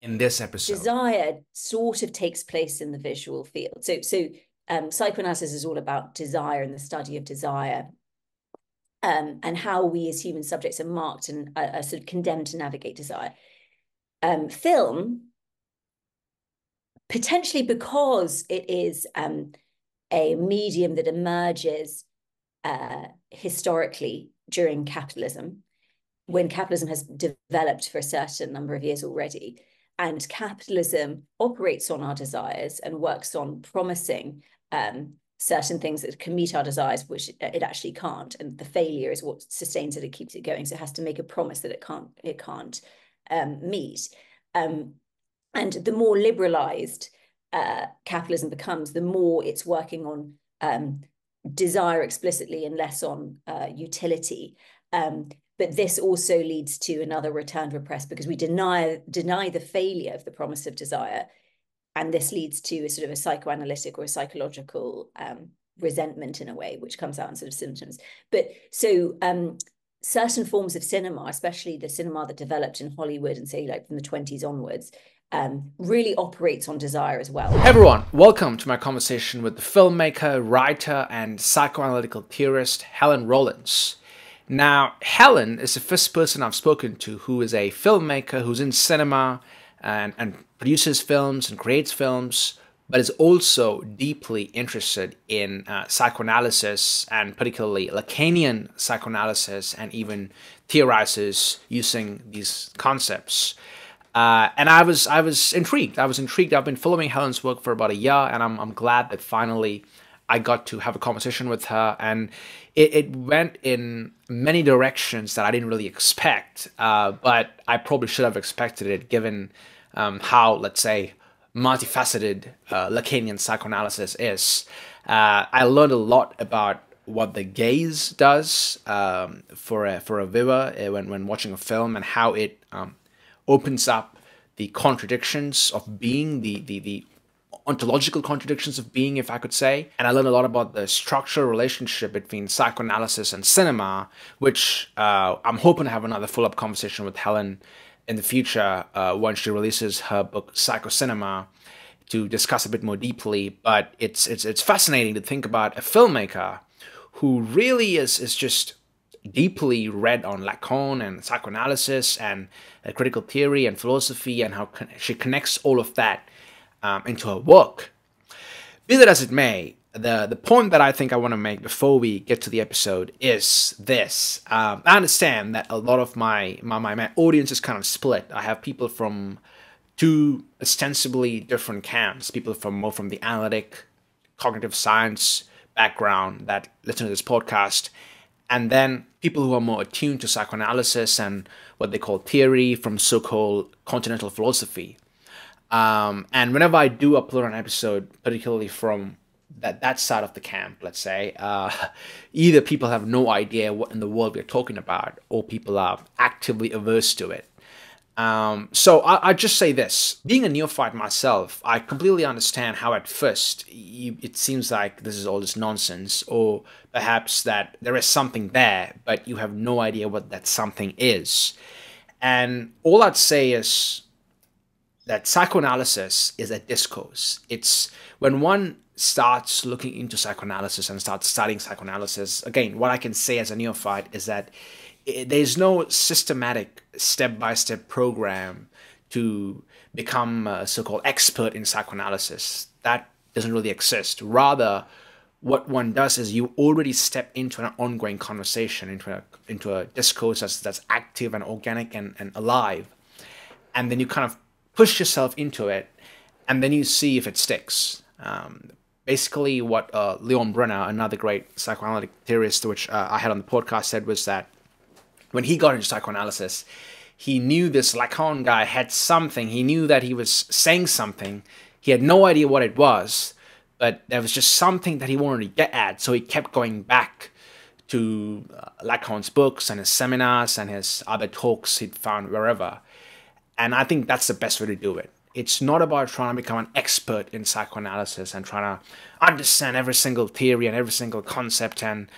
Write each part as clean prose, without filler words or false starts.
in this episode? Desire sort of takes place in the visual field. So psychoanalysis is all about desire and the study of desire, and how we as human subjects are marked and are sort of condemned to navigate desire. Film, potentially because it is a medium that emerges historically during capitalism, when capitalism has developed for a certain number of years already, and capitalism operates on our desires and works on promising certain things that can meet our desires, which it actually can't. And the failure is what sustains it and keeps it going. So it has to make a promise that it can't meet. And the more liberalized capitalism becomes, the more it's working on desire explicitly and less on utility. But this also leads to another return to repress, because we deny the failure of the promise of desire. And this leads to a sort of a psychoanalytic or a psychological resentment in a way, which comes out in sort of symptoms. But so certain forms of cinema, especially the cinema that developed in Hollywood and say like from the 1920s onwards, really operates on desire as well. Hey everyone, welcome to my conversation with the filmmaker, writer, and psychoanalytical theorist Helen Rollins. Now, Helen is the first person I've spoken to who is a filmmaker who's in cinema and produces films and creates films, but is also deeply interested in psychoanalysis, and particularly Lacanian psychoanalysis, and even theorizes using these concepts. And I was intrigued. I've been following Helen's work for about a year, and I'm glad that finally I got to have a conversation with her. And it went in many directions that I didn't really expect, but I probably should have expected it, given how, let's say, multifaceted Lacanian psychoanalysis is. I learned a lot about what the gaze does for a viewer when watching a film, and how it opens up the contradictions of being, the ontological contradictions of being, if I could say. And I learned a lot about the structural relationship between psychoanalysis and cinema, which I'm hoping to have another full-up conversation with Helen in the future once she releases her book Psychocinema, to discuss a bit more deeply. But it's fascinating to think about a filmmaker who really is just deeply read on Lacan and psychoanalysis and critical theory and philosophy, and how she connects all of that into her work. Be that as it may, the point that I think I want to make before we get to the episode is this. I understand that a lot of my audience is kind of split. I have people from two ostensibly different camps, people more from the analytic, cognitive science background that listen to this podcast, and then people who are more attuned to psychoanalysis and what they call theory from so-called continental philosophy. And whenever I do upload an episode, particularly from that side of the camp, let's say, either people have no idea what in the world we're talking about, or people are actively averse to it. So I just say this. Being a neophyte myself, I completely understand how at first it seems like this is all just nonsense, or perhaps that there is something there, but you have no idea what that something is. And all I'd say is that psychoanalysis is a discourse. It's when one starts looking into psychoanalysis and starts studying psychoanalysis, again, what I can say as a neophyte is that there's no systematic step-by-step program to become a so-called expert in psychoanalysis. That doesn't really exist. Rather, what one does is you already step into an ongoing conversation, into a discourse that's active and organic and alive. And then you kind of push yourself into it, and then you see if it sticks. Basically, what Leon Brenner, another great psychoanalytic theorist, which I had on the podcast, said was that when he got into psychoanalysis, he knew this Lacan guy had something. He knew that he was saying something. He had no idea what it was, but there was just something that he wanted to get at. So he kept going back to Lacan's books and his seminars and his other talks he'd found wherever. And I think that's the best way to do it. It's not about trying to become an expert in psychoanalysis and trying to understand every single theory and every single concept and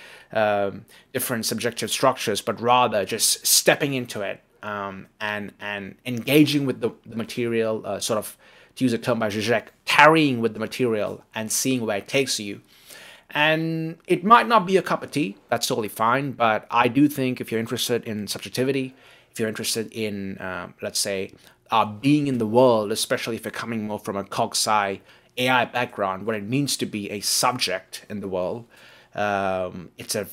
different subjective structures, but rather just stepping into it and engaging with the material, sort of, to use a term by Zizek, tarrying with the material and seeing where it takes you. And it might not be a cup of tea, that's totally fine, but I do think if you're interested in subjectivity, if you're interested in, let's say, being in the world, especially if you're coming more from a cog-sci AI background, what it means to be a subject in the world, it's a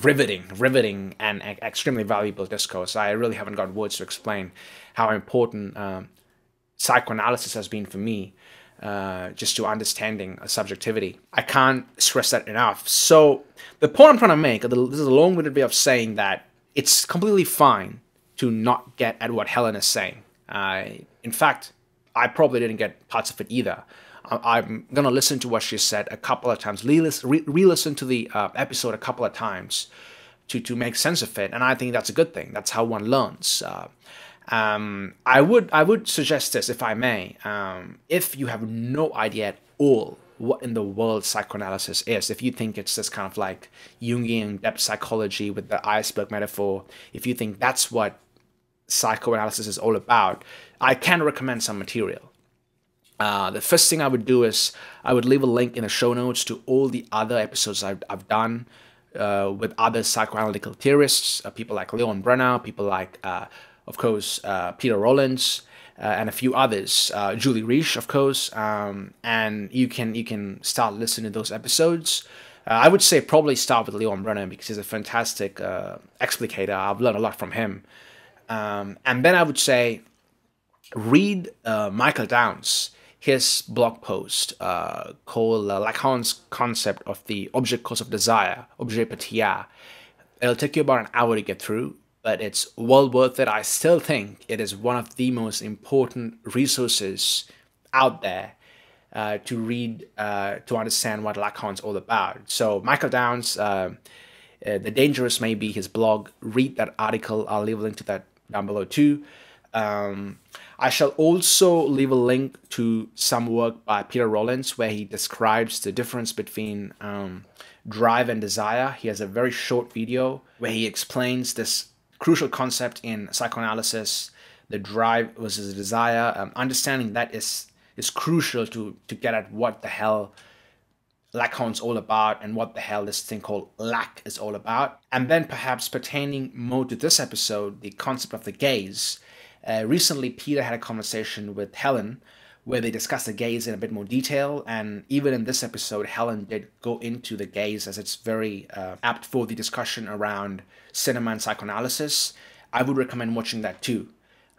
riveting and extremely valuable discourse. I really haven't got words to explain how important psychoanalysis has been for me, just to understanding subjectivity. I can't stress that enough. So the point I'm trying to make, this is a long-winded way of saying that it's completely fine to not get at what Helen is saying. In fact, I probably didn't get parts of it either. I'm going to listen to what she said a couple of times, re-listen to the episode a couple of times to make sense of it. And I think that's a good thing. That's how one learns. I would suggest this, if I may. If you have no idea at all what in the world psychoanalysis is, if you think it's this kind of like Jungian depth psychology with the iceberg metaphor, if you think that's what psychoanalysis is all about, I can recommend some material. The first thing I would do is I would leave a link in the show notes to all the other episodes I've done with other psychoanalytical theorists, people like Leon Brenner, people like, of course, Peter Rollins, and a few others, Julie Reich, of course, and you can start listening to those episodes. I would say probably start with Leon Brenner because he's a fantastic explicator. I've learned a lot from him. And then I would say read Michael Downs, his blog post called Lacan's concept of the object cause of desire, objet patia. It'll take you about an hour to get through, but it's well worth it. I still think it is one of the most important resources out there to read, to understand what Lacan's all about. So Michael Downs, The Dangerous May Be, his blog, read that article. I'll leave a link to that down below too. I shall also leave a link to some work by Peter Rollins where he describes the difference between drive and desire. He has a very short video where he explains this crucial concept in psychoanalysis, the drive versus the desire. Understanding that is crucial to get at what the hell Lacan's all about and what the hell this thing called lack is all about. And then perhaps pertaining more to this episode, the concept of the gaze. Recently, Peter had a conversation with Helen where they discussed the gaze in a bit more detail. And even in this episode, Helen did go into the gaze as it's very apt for the discussion around cinema and psychoanalysis. I would recommend watching that too.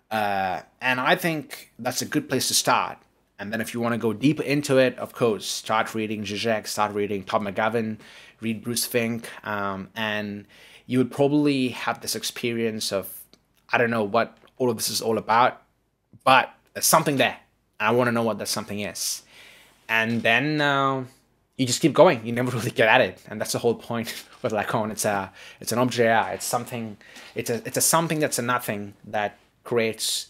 And I think that's a good place to start. And then if you want to go deeper into it, of course, start reading Zizek, start reading Todd McGovern, read Bruce Fink, and you would probably have this experience of, I don't know what all of this is all about, but there's something there. And I want to know what that something is. And then you just keep going. You never really get at it. And that's the whole point with Lacan. It's an objet. It's something. It's a something that's a nothing that creates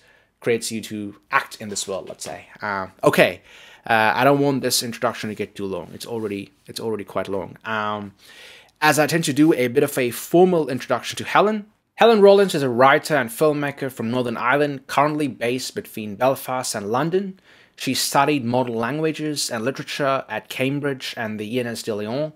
you to act in this world, let's say. Okay, I don't want this introduction to get too long. It's already quite long. As I tend to do a bit of a formal introduction to Helen. Helen Rollins is a writer and filmmaker from Northern Ireland, currently based between Belfast and London. She studied modern languages and literature at Cambridge and the ENS de Lyon.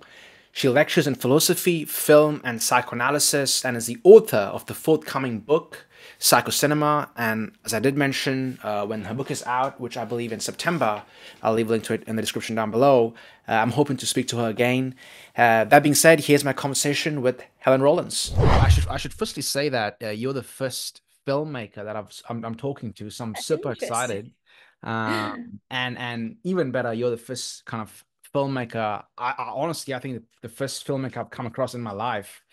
She lectures in philosophy, film, and psychoanalysis, and is the author of the forthcoming book, Psychocinema. And as I did mention, when her book is out, which I believe in September, I'll leave a link to it in the description down below. I'm hoping to speak to her again. That being said, here's my conversation with Helen Rollins. I should firstly say that you're the first filmmaker that I'm talking to, so I'm super excited. And even better, you're the first kind of filmmaker. I honestly, I think the first filmmaker I've come across in my life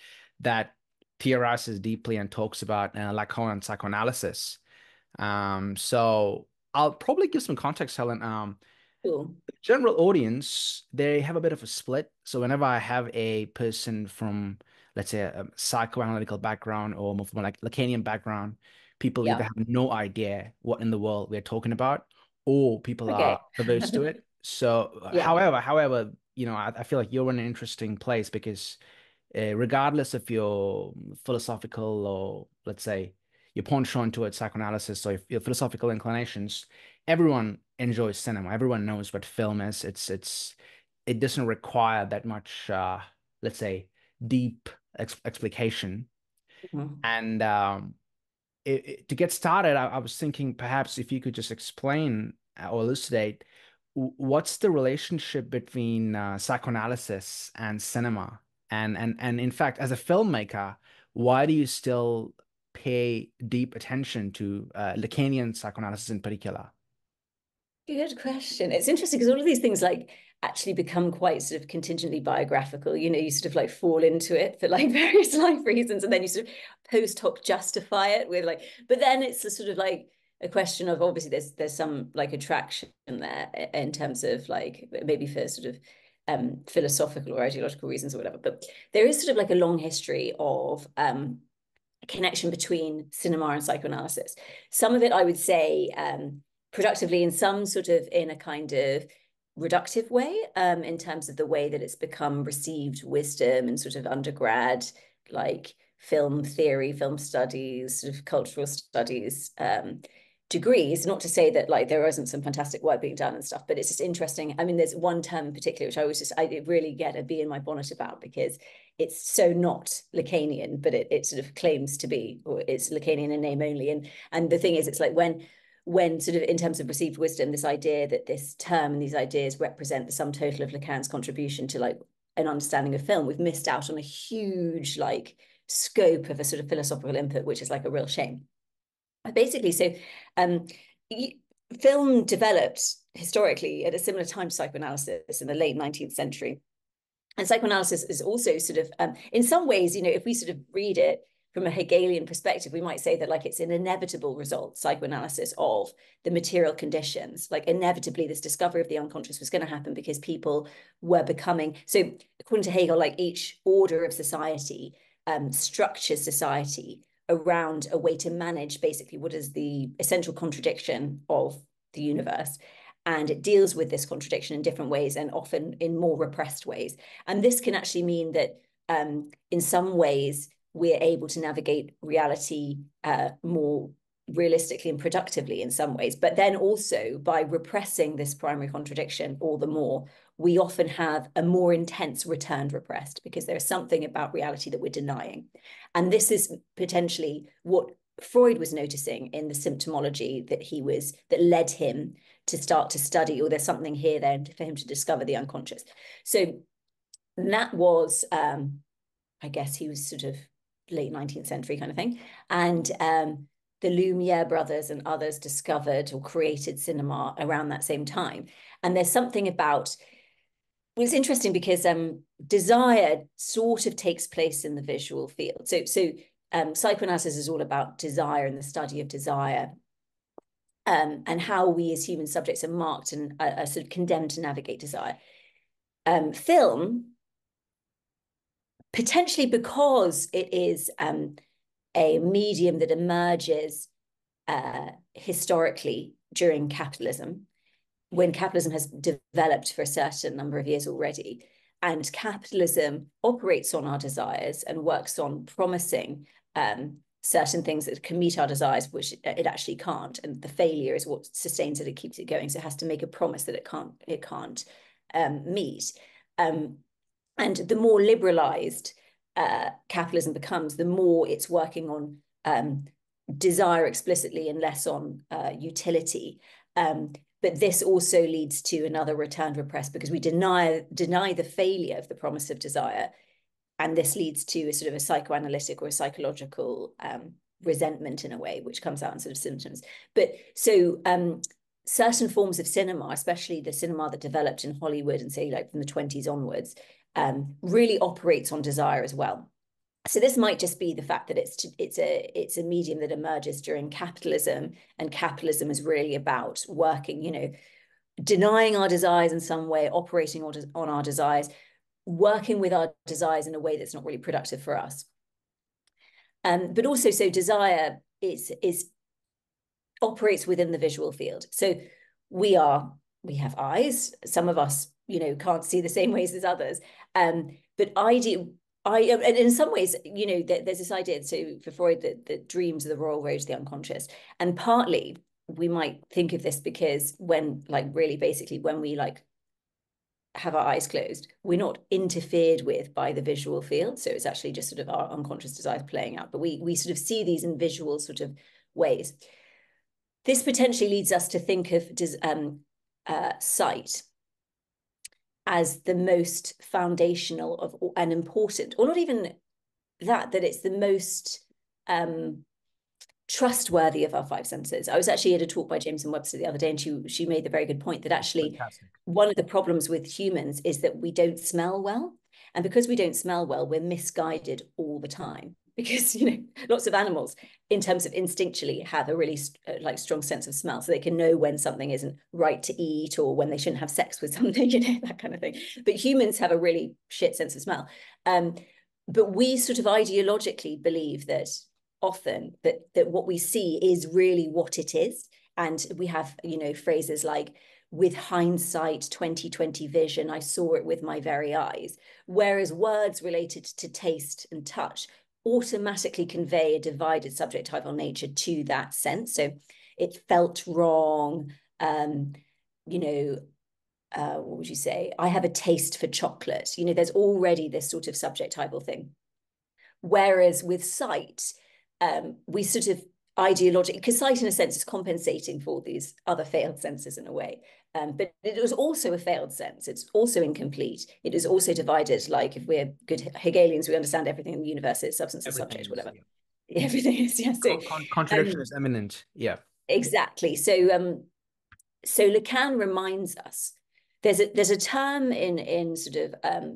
that theorizes deeply and talks about Lacan and psychoanalysis. So I'll probably give some context, Helen. Cool. The general audience, they have a bit of a split. So whenever I have a person from, let's say, a psychoanalytical background or more from like Lacanian background, people either have no idea what in the world we're talking about, or people are averse to it. So, however, you know, I feel like you're in an interesting place because regardless of your philosophical or, let's say, your penchant towards psychoanalysis or your philosophical inclinations, everyone enjoys cinema. Everyone knows what film is. It doesn't require that much, let's say, deep explication. Mhm. And to get started, I was thinking perhaps if you could just explain or elucidate what's the relationship between psychoanalysis and cinema, and in fact, as a filmmaker, why do you still pay deep attention to Lacanian psychoanalysis in particular? Good question. It's interesting because all of these things like actually become quite sort of contingently biographical. You sort of like fall into it for like various life reasons, and then you sort of post hoc justify it with like, but then it's a sort of like a question of obviously there's some like attraction there in terms of like maybe for sort of philosophical or ideological reasons or whatever. But there is sort of like a long history of connection between cinema and psychoanalysis. Some of it, I would say, productively, and some sort of in a kind of reductive way, in terms of the way that it's become received wisdom and sort of undergrad, like film theory, film studies, sort of cultural studies degrees. Not to say that like there isn't some fantastic work being done and stuff, but it's just interesting. I mean, there's one term in particular which I really get a bee in my bonnet about because it's so not Lacanian, but it sort of claims to be, or it's Lacanian in name only. And the thing is, it's like when sort of in terms of received wisdom, this idea that this term and these ideas represent the sum total of Lacan's contribution to like an understanding of film, we've missed out on a huge like scope of a sort of philosophical input, which is like a real shame. Basically, so um, film developed historically at a similar time to psychoanalysis in the late 19th century. And psychoanalysis is also sort of, in some ways, if we sort of read it from a Hegelian perspective, we might say that like it's an inevitable result, psychoanalysis, of the material conditions. Like inevitably, this discovery of the unconscious was going to happen because people were becoming, so according to Hegel, like each order of society structures society around a way to manage basically what is the essential contradiction of the universe. And it deals with this contradiction in different ways and often in more repressed ways. And this can actually mean that in some ways, we're able to navigate reality more realistically and productively in some ways. But then also by repressing this primary contradiction all the more, we often have a more intense returned repressed because there's something about reality that we're denying. And this is potentially what Freud was noticing in the symptomology that led him to start to study, or there's something here then for him to discover the unconscious. So that was, I guess he was sort of late 19th century kind of thing. And the Lumiere brothers and others discovered or created cinema around that same time. And there's something about, well, it's interesting because desire sort of takes place in the visual field. So psychoanalysis is all about desire and the study of desire, and how we as human subjects are marked and are sort of condemned to navigate desire. Film, potentially because it is a medium that emerges historically during capitalism, when capitalism has developed for a certain number of years already, and capitalism operates on our desires and works on promising certain things that can meet our desires, which it actually can't. And the failure is what sustains it, it keeps it going. So it has to make a promise that it can't meet. And the more liberalized capitalism becomes, the more it's working on desire explicitly and less on utility. But this also leads to another returned repressed because we deny the failure of the promise of desire. And this leads to a sort of a psychoanalytic or a psychological resentment in a way, which comes out in sort of symptoms. But so certain forms of cinema, especially the cinema that developed in Hollywood and say like from the 20s onwards, really operates on desire as well. So this might just be the fact that it's a medium that emerges during capitalism, and capitalism is really about working, denying our desires in some way, operating on our desires, working with our desires in a way that's not really productive for us. But also, so desire is operates within the visual field. So we have eyes. Some of us, can't see the same ways as others. But and in some ways, you know, there's this idea, so for Freud, that dreams are the royal road to the unconscious. And partly we might think of this because when, like, really basically when we like have our eyes closed, we're not interfered with by the visual field. So it's actually just sort of our unconscious desires playing out. But we sort of see these in visual sort of ways. This potentially leads us to think of sight as the most foundational of and important, or not even that it's the most trustworthy of our five senses. I was actually at a talk by Jameson Webster the other day, and she made the very good point that actually Fantastic. One of the problems with humans is that we don't smell well. And because we don't smell well, we're misguided all the time. Because, you know, lots of animals, in terms of instinctually, have a really like strong sense of smell. So they can know when something isn't right to eat or when they shouldn't have sex with something, you know, that kind of thing. But humans have a really shit sense of smell. But we sort of ideologically believe that often that what we see is really what it is. And we have, you know, phrases like, with hindsight, 2020 vision, I saw it with my very eyes. Whereas words related to taste and touch automatically convey a divided subjectival nature to that sense. So it felt wrong. You know, what would you say? I have a taste for chocolate. You know, there's already this sort of subjectival thing. Whereas with sight, we sort of ideologically, because sight in a sense is compensating for these other failed senses in a way. But it was also a failed sense. It's also incomplete. It is also divided. Like if we're good Hegelians, we understand everything in the universe is substance and subject, whatever. Yeah. Everything is, yeah. So contradiction is imminent. Yeah. Exactly. So so Lacan reminds us there's a term in sort of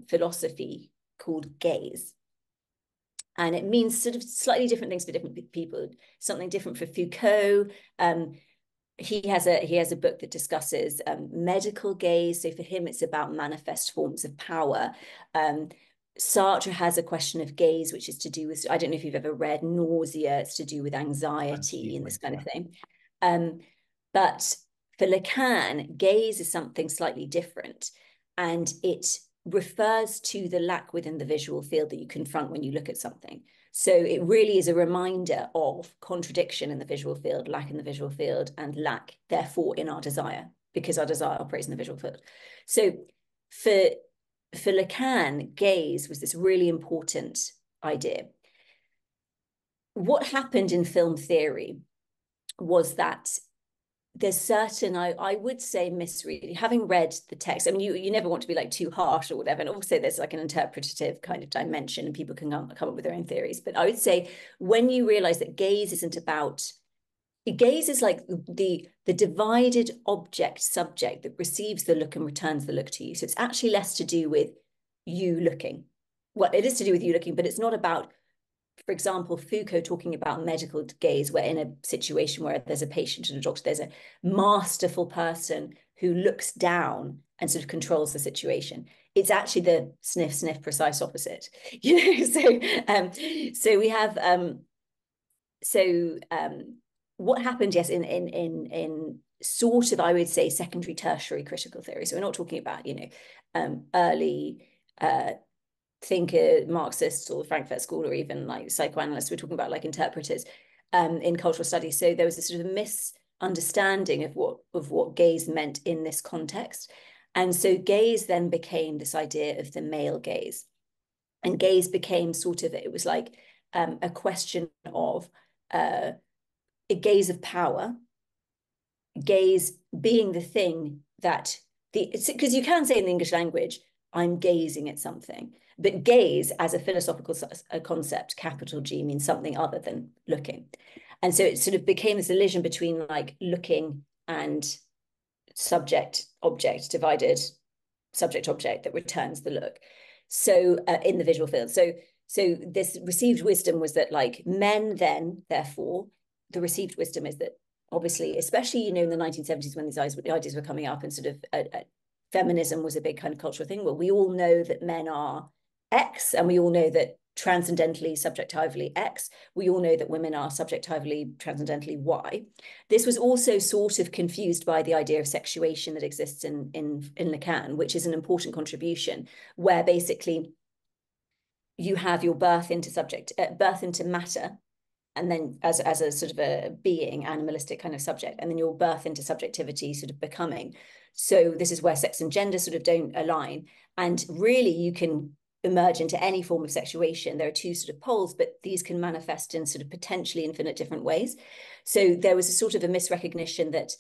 philosophy called gaze. And it means sort of slightly different things for different people. Something different for Foucault. He has a book that discusses medical gaze. So for him, it's about manifest forms of power. Sartre has a question of gaze, which is to do with, I don't know if you've ever read Nausea, it's to do with anxiety and this kind of thing. But for Lacan, gaze is something slightly different. And it refers to the lack within the visual field that you confront when you look at something. So it really is a reminder of contradiction in the visual field, lack in the visual field, and lack, therefore, in our desire, because our desire operates in the visual field. So for Lacan, gaze was this really important idea. What happened in film theory was that there's certain, I would say, misreading. Having read the text, I mean, you never want to be like too harsh or whatever. And also there's like an interpretative kind of dimension and people can come up with their own theories. But I would say when you realize that gaze isn't about, gaze is like the divided object subject that receives the look and returns the look to you. So it's actually less to do with you looking. Well, it is to do with you looking, but it's not about, for example, Foucault talking about medical gaze, where in a situation where there's a patient and a doctor, there's a masterful person who looks down and sort of controls the situation. It's actually the sniff precise opposite, you know. So we have what happened, yes, in sort of, I would say, secondary, tertiary critical theory. So we're not talking about, you know, early thinker, Marxists or the Frankfurt School, or even like psychoanalysts. We're talking about like interpreters in cultural studies. So there was a sort of misunderstanding of what gaze meant in this context. And so gaze then became this idea of the male gaze. And gaze became sort of, it was like a question of a gaze of power, gaze being the thing that because you can say in the English language, I'm gazing at something. But gaze as a philosophical concept, capital G, means something other than looking. And so it sort of became this illusion between like looking and subject, object, divided subject, object that returns the look. So in the visual field. So this received wisdom was that like men then, therefore, the received wisdom is that obviously, especially, you know, in the 1970s when these ideas were coming up and sort of feminism was a big kind of cultural thing. Well, we all know that men are X, and we all know that transcendently, subjectively X. We all know that women are subjectively, transcendently Y. This was also sort of confused by the idea of sexuation that exists in Lacan, which is an important contribution, where basically you have your birth into birth into matter, and then as a sort of a being, animalistic kind of subject, and then your birth into subjectivity, sort of becoming. So this is where sex and gender sort of don't align. And really, you can emerge into any form of sexuation. There are two sort of poles, but these can manifest in sort of potentially infinite different ways. So there was a sort of a misrecognition that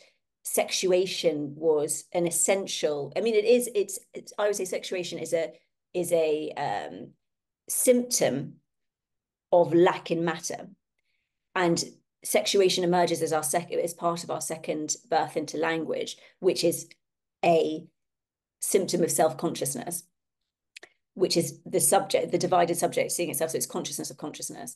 sexuation was an essential. I mean, it's I would say sexuation is a symptom of lack in matter, and sexuation emerges as as part of our second birth into language, which is a symptom of self-consciousness, which is the subject, the divided subject seeing itself. So it's consciousness of consciousness.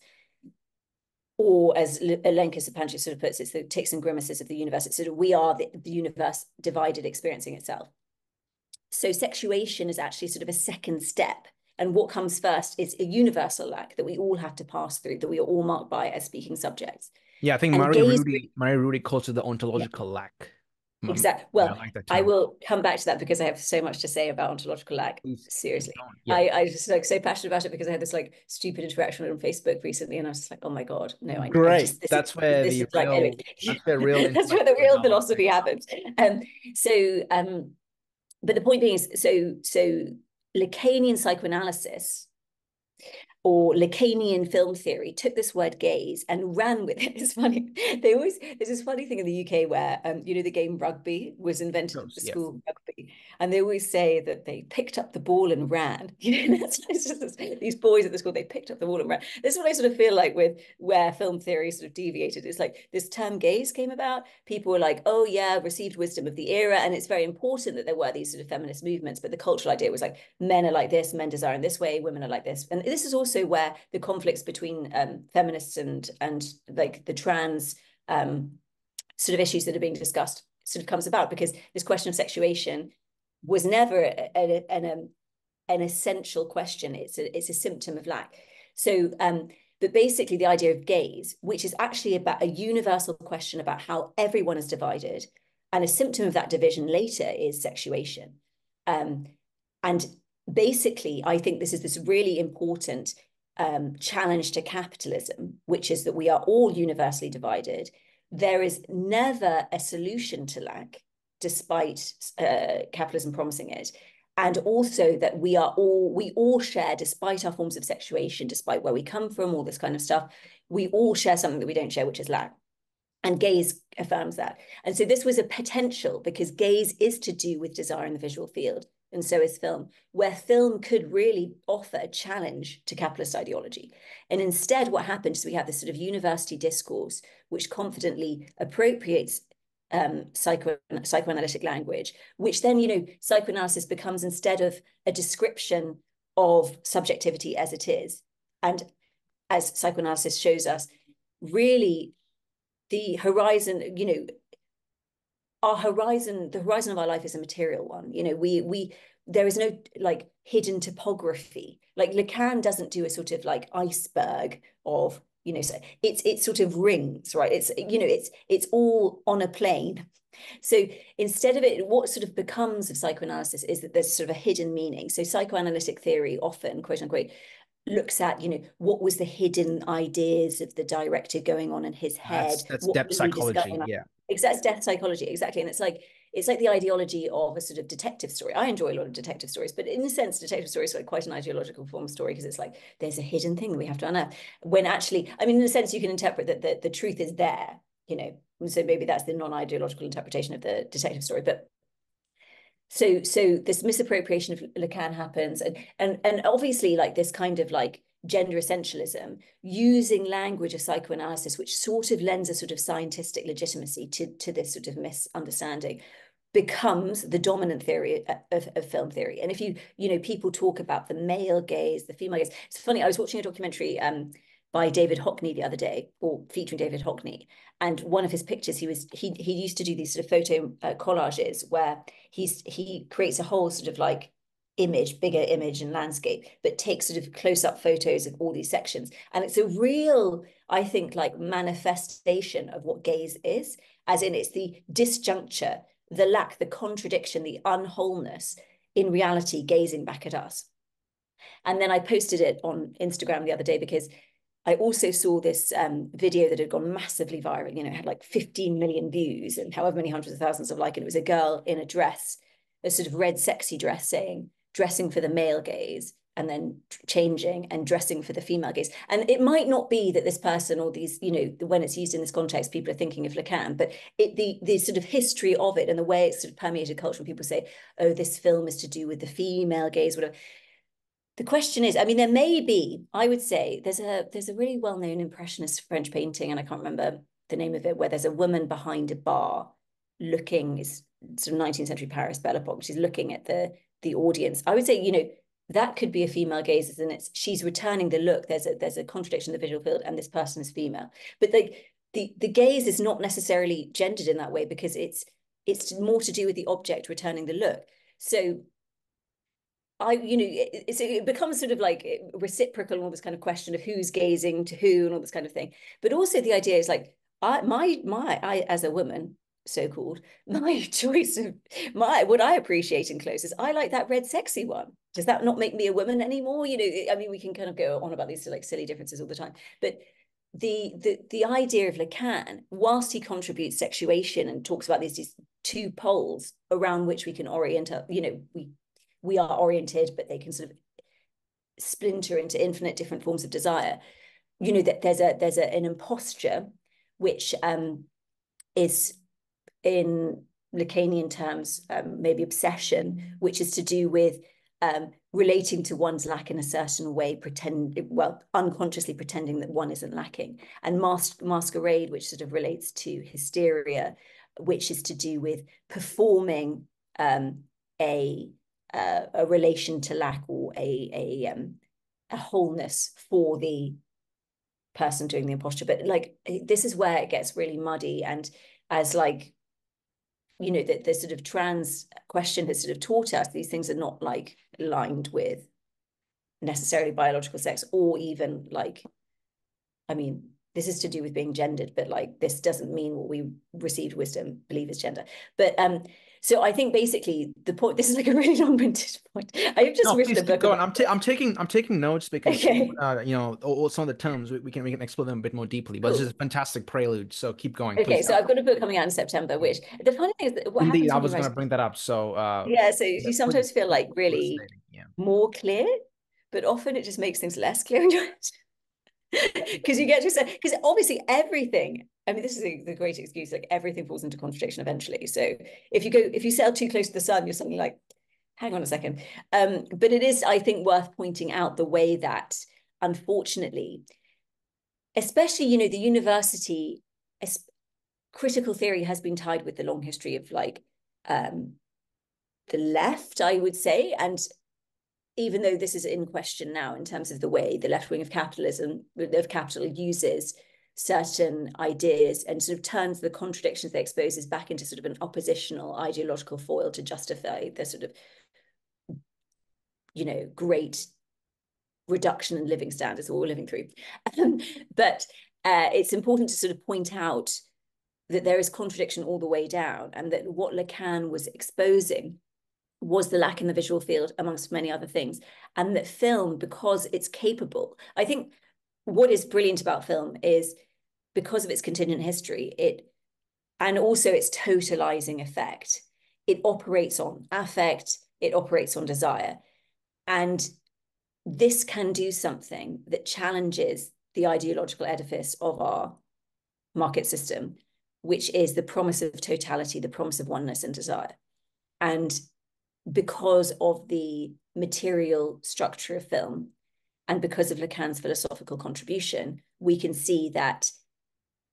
Or as Alenka Sapanci sort of puts it, it's the ticks and grimaces of the universe. It's sort of, we are the universe divided, experiencing itself. So sexuation is actually sort of a second step. And what comes first is a universal lack that we all have to pass through, that we are all marked by as speaking subjects. Yeah, I think And Marie Rudy calls it the ontological lack. Exactly. Well, I like that term. I will come back to that because I have so much to say about ontological lack. Seriously. Yeah. I just like so passionate about it because I had this like stupid interaction on Facebook recently, and I was just like, oh my God, no, Great. That's where the real philosophy happens. But the point being is, so Lacanian psychoanalysis or Lacanian film theory took this word gaze and ran with it. It's funny. There's this funny thing in the UK where, the game rugby was invented at the school rugby. And they always say that they picked up the ball and ran. These boys at the school, they picked up the ball and ran. This is what I sort of feel like with where film theory sort of deviated. It's like this term gaze came about. People were like, oh yeah, received wisdom of the era. And it's very important that there were these sort of feminist movements. But the cultural idea was like, men are like this, men desire in this way, women are like this. And this is also where the conflicts between feminists and like the trans sort of issues that are being discussed sort of comes about, because this question of sexuation was never an essential question. It's a symptom of lack. So but basically the idea of gaze, which is actually about a universal question about how everyone is divided, and a symptom of that division later is sexuation. And basically, I think this is this really important challenge to capitalism, which is that we are all universally divided. There is never a solution to lack, despite capitalism promising it. And also that we all share, despite our forms of sexuation, despite where we come from, all this kind of stuff, we all share something that we don't share, which is lack. And gaze affirms that. And so this was a potential, because gaze is to do with desire in the visual field. And so is film, where film could really offer a challenge to capitalist ideology. And instead, what happened is we have this sort of university discourse, which confidently appropriates psychoanalytic language, which then, psychoanalysis becomes, instead of a description of subjectivity as it is, and as psychoanalysis shows us, really the horizon, the horizon of our life is a material one. There is no like hidden topography. Like Lacan doesn't do a sort of like iceberg of, so it's sort of rings, right? It's all on a plane. So instead of it, what sort of becomes of psychoanalysis is that there's sort of a hidden meaning. So psychoanalytic theory often, quote unquote, looks at, what was the hidden ideas of the director going on in his head. That's depth psychology. Yeah. Exactly, depth psychology, exactly. And it's like the ideology of a sort of detective story. I enjoy a lot of detective stories, but in a sense, detective stories are like quite an ideological form of story, because it's like there's a hidden thing that we have to unearth. When actually, I mean, in a sense, you can interpret that the truth is there, and so maybe that's the non-ideological interpretation of the detective story. But so this misappropriation of Lacan happens, and obviously like this kind of like gender essentialism, using language of psychoanalysis, which sort of lends a sort of scientific legitimacy to this sort of misunderstanding, becomes the dominant theory of film theory. And if people talk about the male gaze, the female gaze. It's funny, I was watching a documentary by David Hockney the other day, or featuring David Hockney. And one of his pictures, he used to do these sort of photo collages where he creates a whole sort of like bigger image and landscape, but takes sort of close-up photos of all these sections. And it's a real, I think, like manifestation of what gaze is, as in it's the disjuncture, the lack, the contradiction, the unwholeness in reality gazing back at us. And then I posted it on Instagram the other day because I also saw this video that had gone massively viral. You know, it had like 15 million views and however many hundreds of thousands of likes. And it was a girl in a dress, a sort of red sexy dress, saying, dressing for the male gaze, and then changing and dressing for the female gaze. And it might not be that this person or these, you know, when it's used in this context, people are thinking of Lacan, but the sort of history of it and the way it's sort of permeated culture, people say, oh, this film is to do with the female gaze, whatever. The question is, I mean, there may be, I would say, there's a really well-known impressionist French painting, and I can't remember the name of it, where there's a woman behind a bar looking, is sort of 19th century Paris, Belle Epoque, she's looking at the audience. I would say, you know, that could be a female gaze, and she's returning the look. There's a contradiction in the visual field, and this person is female. But the gaze is not necessarily gendered in that way, because it's more to do with the object returning the look. So you know, it becomes sort of like reciprocal and all this kind of question of who's gazing to who and all this kind of thing. But also the idea is like, I as a woman, so-called, my choice of what I appreciate in clothes is I like that red sexy one. Does that not make me a woman anymore? You know, I mean, we can kind of go on about these like silly differences all the time, but the idea of Lacan, whilst he contributes sexuation and talks about these two poles around which we can orient, you know, we are oriented, but they can sort of splinter into infinite different forms of desire. You know, that there's an imposture, which is in Lacanian terms, maybe obsession, which is to do with relating to one's lack in a certain way, unconsciously pretending that one isn't lacking. And masquerade, which sort of relates to hysteria, which is to do with performing a relation to lack, or a wholeness for the person doing the imposture. But like, this is where it gets really muddy. And as like, you know, the sort of trans question has sort of taught us these things are not like aligned with necessarily biological sex, or even like, I mean, this is to do with being gendered, but like, this doesn't mean what we received wisdom believe is gender. But so I think basically the point, this is like a really long-winded point. I have just written a book. Going. I'm taking notes because okay. you know, all some of the terms we can explore them a bit more deeply. But Cool. this is a fantastic prelude. So keep going, Okay, please. so I've got a book coming out in September, which the funny thing is that what Indeed, happens I when you was going write, to bring that up. So yeah, so you sometimes feel like really yeah. more clear, but often it just makes things less clear in your head. Because you get to say, because obviously everything, I mean, this is the great excuse, like everything falls into contradiction eventually. So if you sail too close to the sun, you're suddenly like, hang on a second. But it is, I think, worth pointing out the way that, unfortunately, especially, you know, the university, critical theory has been tied with the long history of like the left, I would say. And even though this is in question now in terms of the way the left wing of capital uses certain ideas and sort of turns the contradictions they exposes back into sort of an oppositional ideological foil to justify the sort of, you know, great reduction in living standards that we're living through. But it's important to sort of point out that there is contradiction all the way down, and that what Lacan was exposing was the lack in the visual field, amongst many other things. And that film, because it's capable, I think what is brilliant about film is because of its contingent history, and also its totalizing effect, it operates on affect, it operates on desire. And this can do something that challenges the ideological edifice of our market system, which is the promise of totality, the promise of oneness and desire. And because of the material structure of film, and because of Lacan's philosophical contribution, we can see that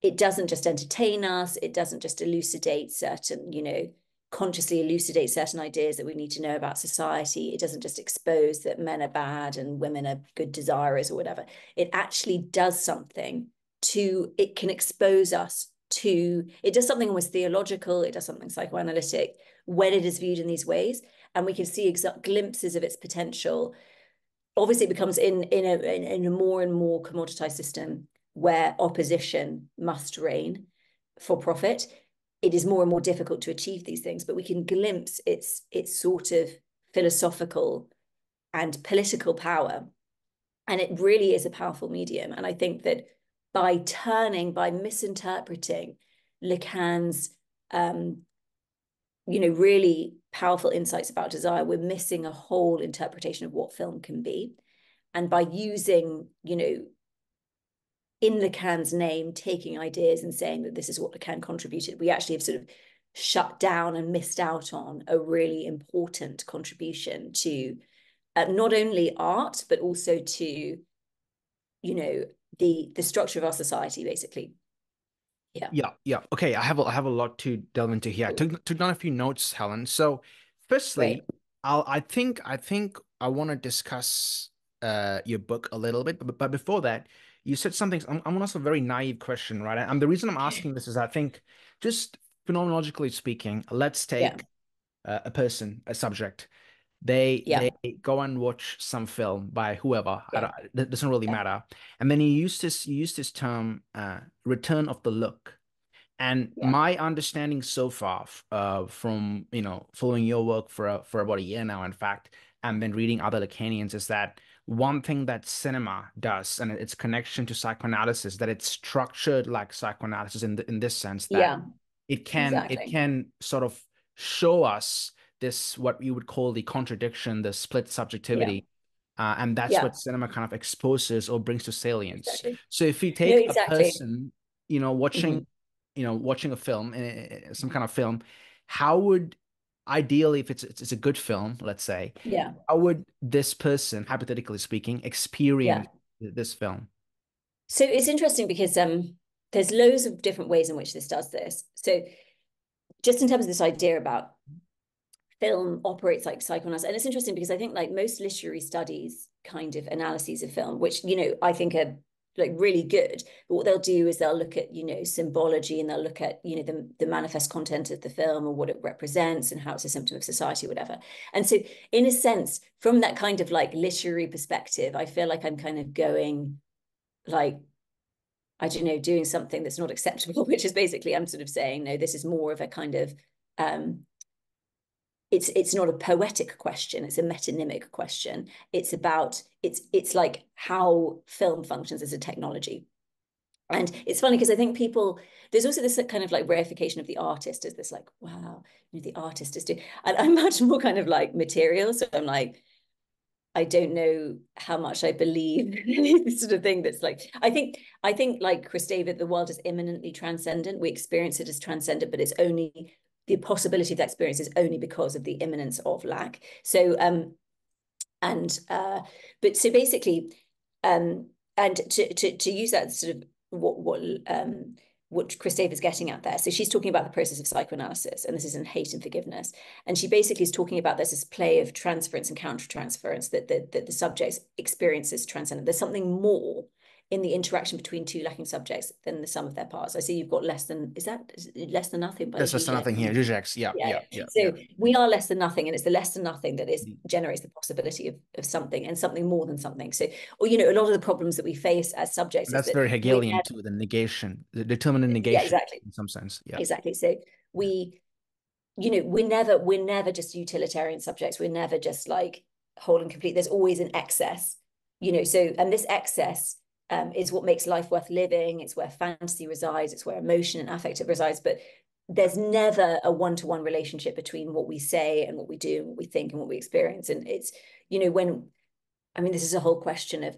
it doesn't just entertain us, it doesn't just elucidate certain, you know, consciously elucidate certain ideas that we need to know about society. It doesn't just expose that men are bad and women are good desirers or whatever. It actually does something it can expose us to, it does something almost theological, it does something psychoanalytic when it is viewed in these ways. And we can see glimpses of its potential. Obviously, it becomes in a more and more commoditized system where opposition must reign for profit. It is more and more difficult to achieve these things, but we can glimpse its sort of philosophical and political power. And it really is a powerful medium. And I think that by misinterpreting Lacan's, really powerful insights about desire, we're missing a whole interpretation of what film can be. And by using, in Lacan's name, taking ideas and saying that this is what Lacan contributed, we actually have sort of shut down and missed out on a really important contribution to not only art, but also to, the structure of our society, basically. Yeah. Okay, I have a lot to delve into here. I took down a few notes, Helen. So, firstly, Great. I think I want to discuss your book a little bit, but before that, you said something. I'm gonna ask a very naive question, right? And the reason I'm asking this is I think just phenomenologically speaking, let's Yeah. take a person, a subject. They Yeah. they go and watch some film by whoever. Yeah. It doesn't really Yeah. matter. And then you use this term, return of the look. And Yeah. my understanding so far, from following your work for about a year now, in fact, and then reading other Lacanians, is that one thing that cinema does, and its connection to psychoanalysis, that it's structured like psychoanalysis in this sense that Yeah. it Exactly. can sort of show us this, what you would call the contradiction, the split Yeah. subjectivity, and that's Yeah. what cinema kind of exposes or brings to salience. Exactly. So if you No, take a exactly. person, watching, Mhm. watching a film, some kind of film, how would, ideally, if it's a good film, let's say, Yeah. how would this person, hypothetically speaking, Yeah. experience this film? So it's interesting because there's loads of different ways in which this does this. So just in terms of this idea about film operates like psychoanalysis, and it's interesting because I think like most literary studies kind of analyses of film, which I think are like really good, but what they'll do is they'll look at symbology, and they'll look at the manifest content of the film or what it represents and how it's a symptom of society or whatever. And so in a sense, from that kind of like literary perspective, I feel like I'm kind of going like, I don't know, doing something that's not acceptable, which is basically I'm sort of saying, no, this is more of a kind of it's not a poetic question, it's a metonymic question. It's about it's like how film functions as a technology. And it's funny because I think there's also this kind of like reification of the artist as this like, wow, the artist is doing, and I'm much more kind of like material. So I'm like, I don't know how much I believe this sort of thing that's like, I think like Chris David, the world is imminently transcendent. We experience it as transcendent, but it's only the possibility of that experience is only because of the imminence of lack. So but so basically, and to use that sort of what Chris David is getting at there. So she's talking about the process of psychoanalysis, and this is in Hate and Forgiveness. And she basically is talking about this play of transference and countertransference, that the subject's experiences transcendent. There's something more in the interaction between two lacking subjects than the sum of their parts. I see you've got less than nothing by There's just Zizek. nothing here. Zizek's, yeah, Yeah, yeah, yeah. yeah, yeah. So we are less than nothing, and it's the less than nothing that is Mm. generates the possibility of something and something more than something. So, or a lot of the problems that we face as subjects And is that's that very we're Hegelian too, the negation, the determinate yeah, negation exactly, in some sense. Yeah, exactly. So yeah. we, we're never just utilitarian subjects. We're never just like whole and complete. There's always an excess, So, and this excess is what makes life worth living. It's where fantasy resides. It's where emotion and affect resides. But there's never a one-to-one relationship between what we say and what we do and what we think and what we experience. And it's, this is a whole question of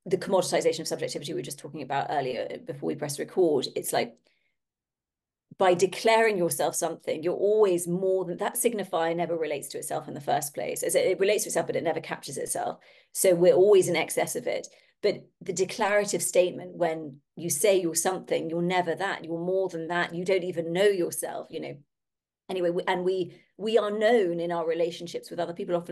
the commoditization of subjectivity we were just talking about earlier before we press record. It's like, by declaring yourself something, you're always more than that. Signifier never relates to itself in the first place. As it relates to itself, but it never captures itself. So we're always in excess of it. But the declarative statement, when you say you're something, you're never that. You're more than that. You don't even know yourself. Anyway, we are known in our relationships with other people.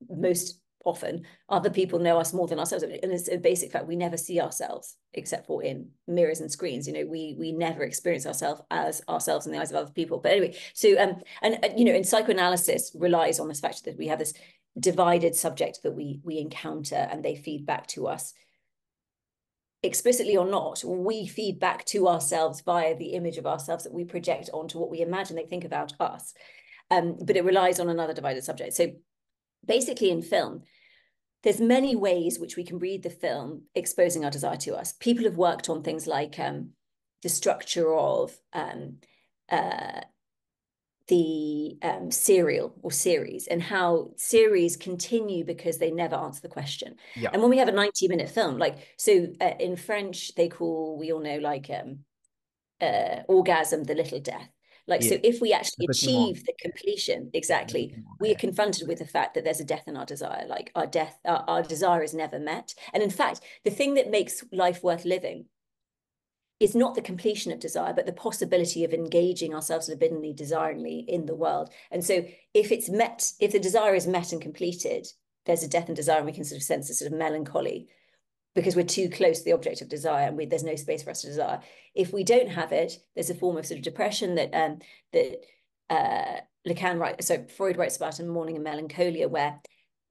Most often other people know us more than ourselves, and it's a basic fact. We never see ourselves except for in mirrors and screens. We never experience ourselves as ourselves in the eyes of other people. But anyway, so and psychoanalysis relies on this fact that we have this divided subject that we encounter, and they feed back to us explicitly or not. We feed back to ourselves via the image of ourselves that we project onto what we imagine they think about us. But it relies on another divided subject. So basically in film, there's many ways which we can read the film exposing our desire to us. People have worked on things like the structure of the serial or series, and how series continue because they never answer the question. Yeah. And when we have a 90-minute film, like, so in French, they call, we all know, like orgasm the little death. Like, Yeah. so if we actually Definitely achieve the completion, exactly, we are confronted with the fact that there's a death in our desire. Like our desire is never met. And in fact, the thing that makes life worth living is not the completion of desire, but the possibility of engaging ourselves libidinally, desiringly in the world. And so if it's met, if the desire is met and completed, there's a death in desire, and we can sort of sense a sort of melancholy because we're too close to the object of desire, and there's no space for us to desire. If we don't have it, there's a form of sort of depression that Lacan so Freud writes about in Mourning and Melancholia, where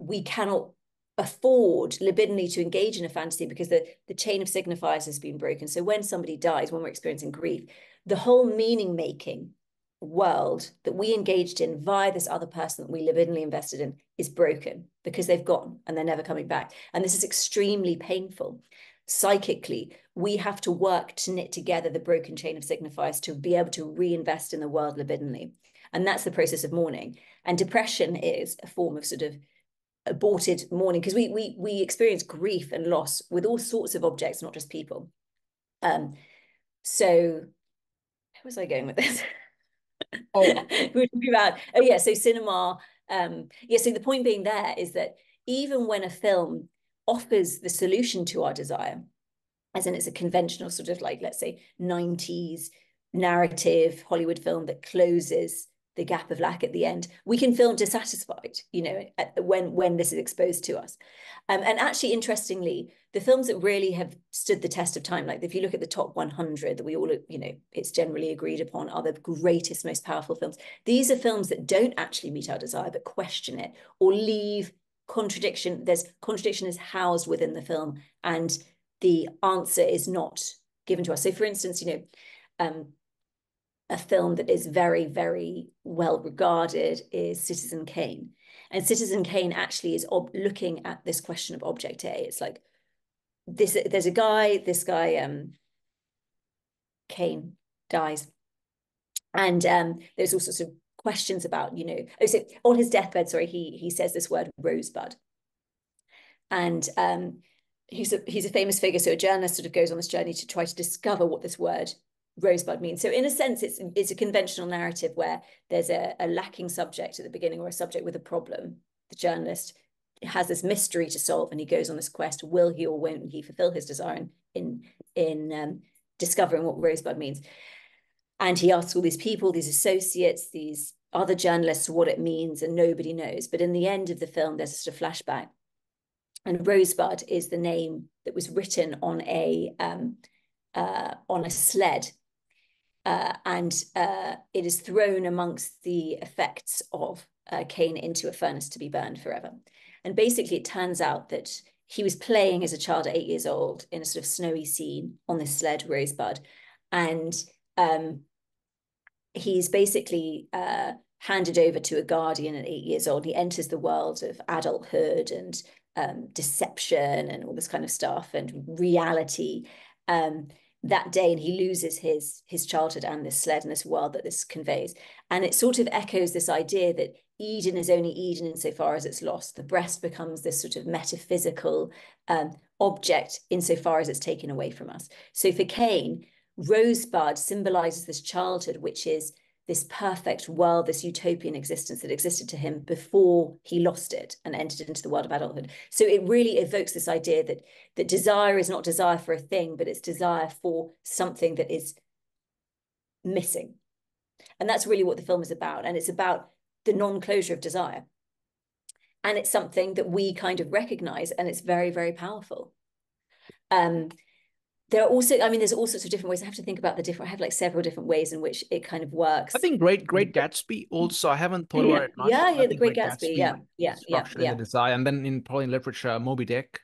we cannot afford libidinally to engage in a fantasy because the chain of signifiers has been broken. So when somebody dies, when we're experiencing grief, the whole meaning-making world that we engaged in via this other person that we libidinally invested in is broken because they've gone and they're never coming back. And this is extremely painful. Psychically, we have to work to knit together the broken chain of signifiers to be able to reinvest in the world libidinally. And that's the process of mourning. And depression is a form of sort of aborted mourning, because we experience grief and loss with all sorts of objects, not just people. So where was I going with this? Oh, We're talking about, oh yeah, so cinema. Yeah, so the point being there is that even when a film offers the solution to our desire, as in it's a conventional sort of like, let's say, 90s narrative Hollywood film that closes the gap of lack at the end, we can feel dissatisfied, you know, when this is exposed to us. And actually, interestingly, the films that really have stood the test of time, like if you look at the top 100 that we all, you know, it's generally agreed upon are the greatest, most powerful films. These are films that don't actually meet our desire, but question it or leave contradiction. There's contradiction is housed within the film, and the answer is not given to us. So, for instance, you know, a film that is very, very well regarded is Citizen Kane. And Citizen Kane actually is looking at this question of object A. It's like this, there's a guy, this guy, Kane dies. And there's all sorts of questions about, you know, oh, so on his deathbed, sorry, he says this word rosebud. And he's a famous figure. So a journalist sort of goes on this journey to try to discover what this word rosebud means. So in a sense, it's a conventional narrative where there's a lacking subject at the beginning, or a subject with a problem. The journalist has this mystery to solve, and he goes on this quest. Will he or won't he fulfill his desire in discovering what rosebud means? And he asks all these people, these associates, these other journalists, what it means, and nobody knows. But in the end of the film, there's a sort of flashback, and rosebud is the name that was written on a sled. And it is thrown amongst the effects of Cain into a furnace to be burned forever. And basically, it turns out that he was playing as a child at 8 years old in a sort of snowy scene on this sled, Rosebud. And he's basically handed over to a guardian at 8 years old. He enters the world of adulthood and deception and all this kind of stuff and reality. That day, and he loses his childhood and this sled and this world that this conveys. And it sort of echoes this idea that Eden is only Eden insofar as it's lost. The breast becomes this sort of metaphysical object insofar as it's taken away from us. So for Cain, Rosebud symbolizes this childhood, which is this perfect world, this utopian existence that existed to him before he lost it and entered into the world of adulthood. So it really evokes this idea that desire is not desire for a thing, but it's desire for something that is missing. And that's really what the film is about. And it's about the non-closure of desire. And it's something that we kind of recognize, and it's very, very powerful. There are also, I mean, there's all sorts of different ways. I have to think about I have like several different ways in which it kind of works. I think Great Gatsby also, I haven't thought about it much. Yeah, I the think Great Gatsby. Yeah. structured in the desire. And then probably in literature, Moby Dick,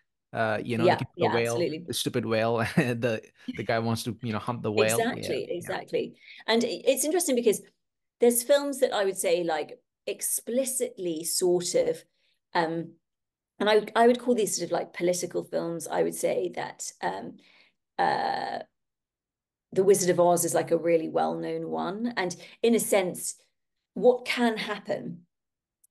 you know, the whale, absolutely. the stupid whale, the guy wants to, you know, hunt the whale. Exactly. And it's interesting because there's films that I would say like explicitly sort of and I would call these sort of like political films. I would say that The Wizard of Oz is like a really well-known one. And in a sense, what can happen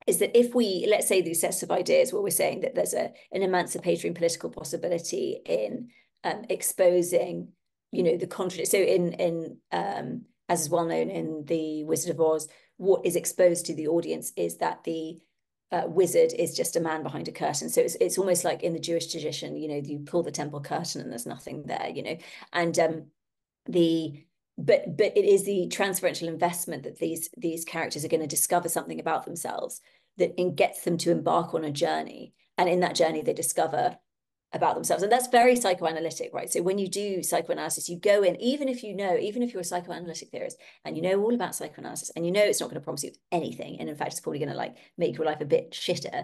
is that if we, let's say these sets of ideas where we're saying that there's an emancipatory and political possibility in exposing, the contradiction. So as is well known in The Wizard of Oz, what is exposed to the audience is that the wizard is just a man behind a curtain. So it's almost like in the Jewish tradition, you pull the temple curtain and there's nothing there, and but it is the transferential investment that these characters are going to discover something about themselves that gets them to embark on a journey, and in that journey they discover about themselves. And that's very psychoanalytic, right? So when you do psychoanalysis, you go in, even if you're a psychoanalytic theorist and you know all about psychoanalysis and you know it's not going to promise you anything, and in fact it's probably going to like make your life a bit shitter,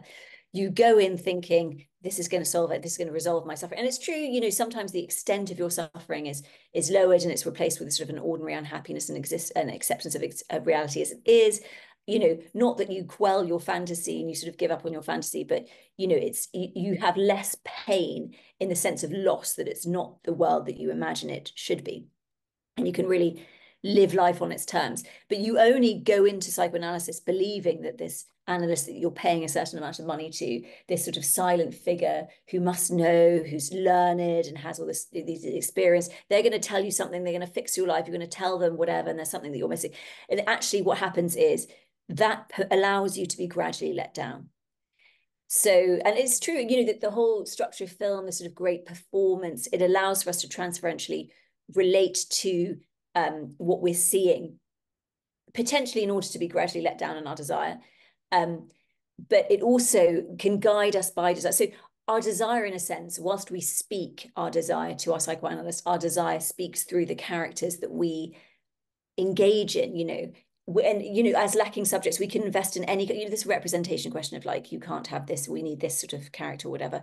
you go in thinking this is going to solve it, this is going to resolve my suffering. And it's true, sometimes the extent of your suffering is lowered and it's replaced with sort of an ordinary unhappiness and an acceptance of reality as it is. Not that you quell your fantasy and you sort of give up on your fantasy, but you have less pain in the sense of loss, that it's not the world that you imagine it should be, and you can really live life on its terms. But you only go into psychoanalysis believing that this analyst that you're paying a certain amount of money to, this sort of silent figure who must know, who's learned and has all this experience, they're going to tell you something, they're going to fix your life, you're going to tell them whatever, and there's something that you're missing. And actually what happens is that allows you to be gradually let down. So, and it's true, that the whole structure of film, the sort of great performance, it allows for us to transferentially relate to what we're seeing, potentially in order to be gradually let down in our desire. But it also can guide us by desire. So our desire, in a sense, whilst we speak our desire to our psychoanalyst, our desire speaks through the characters that we engage in, and as lacking subjects we can invest in any this representation question of like, you can't have this, we need this sort of character or whatever,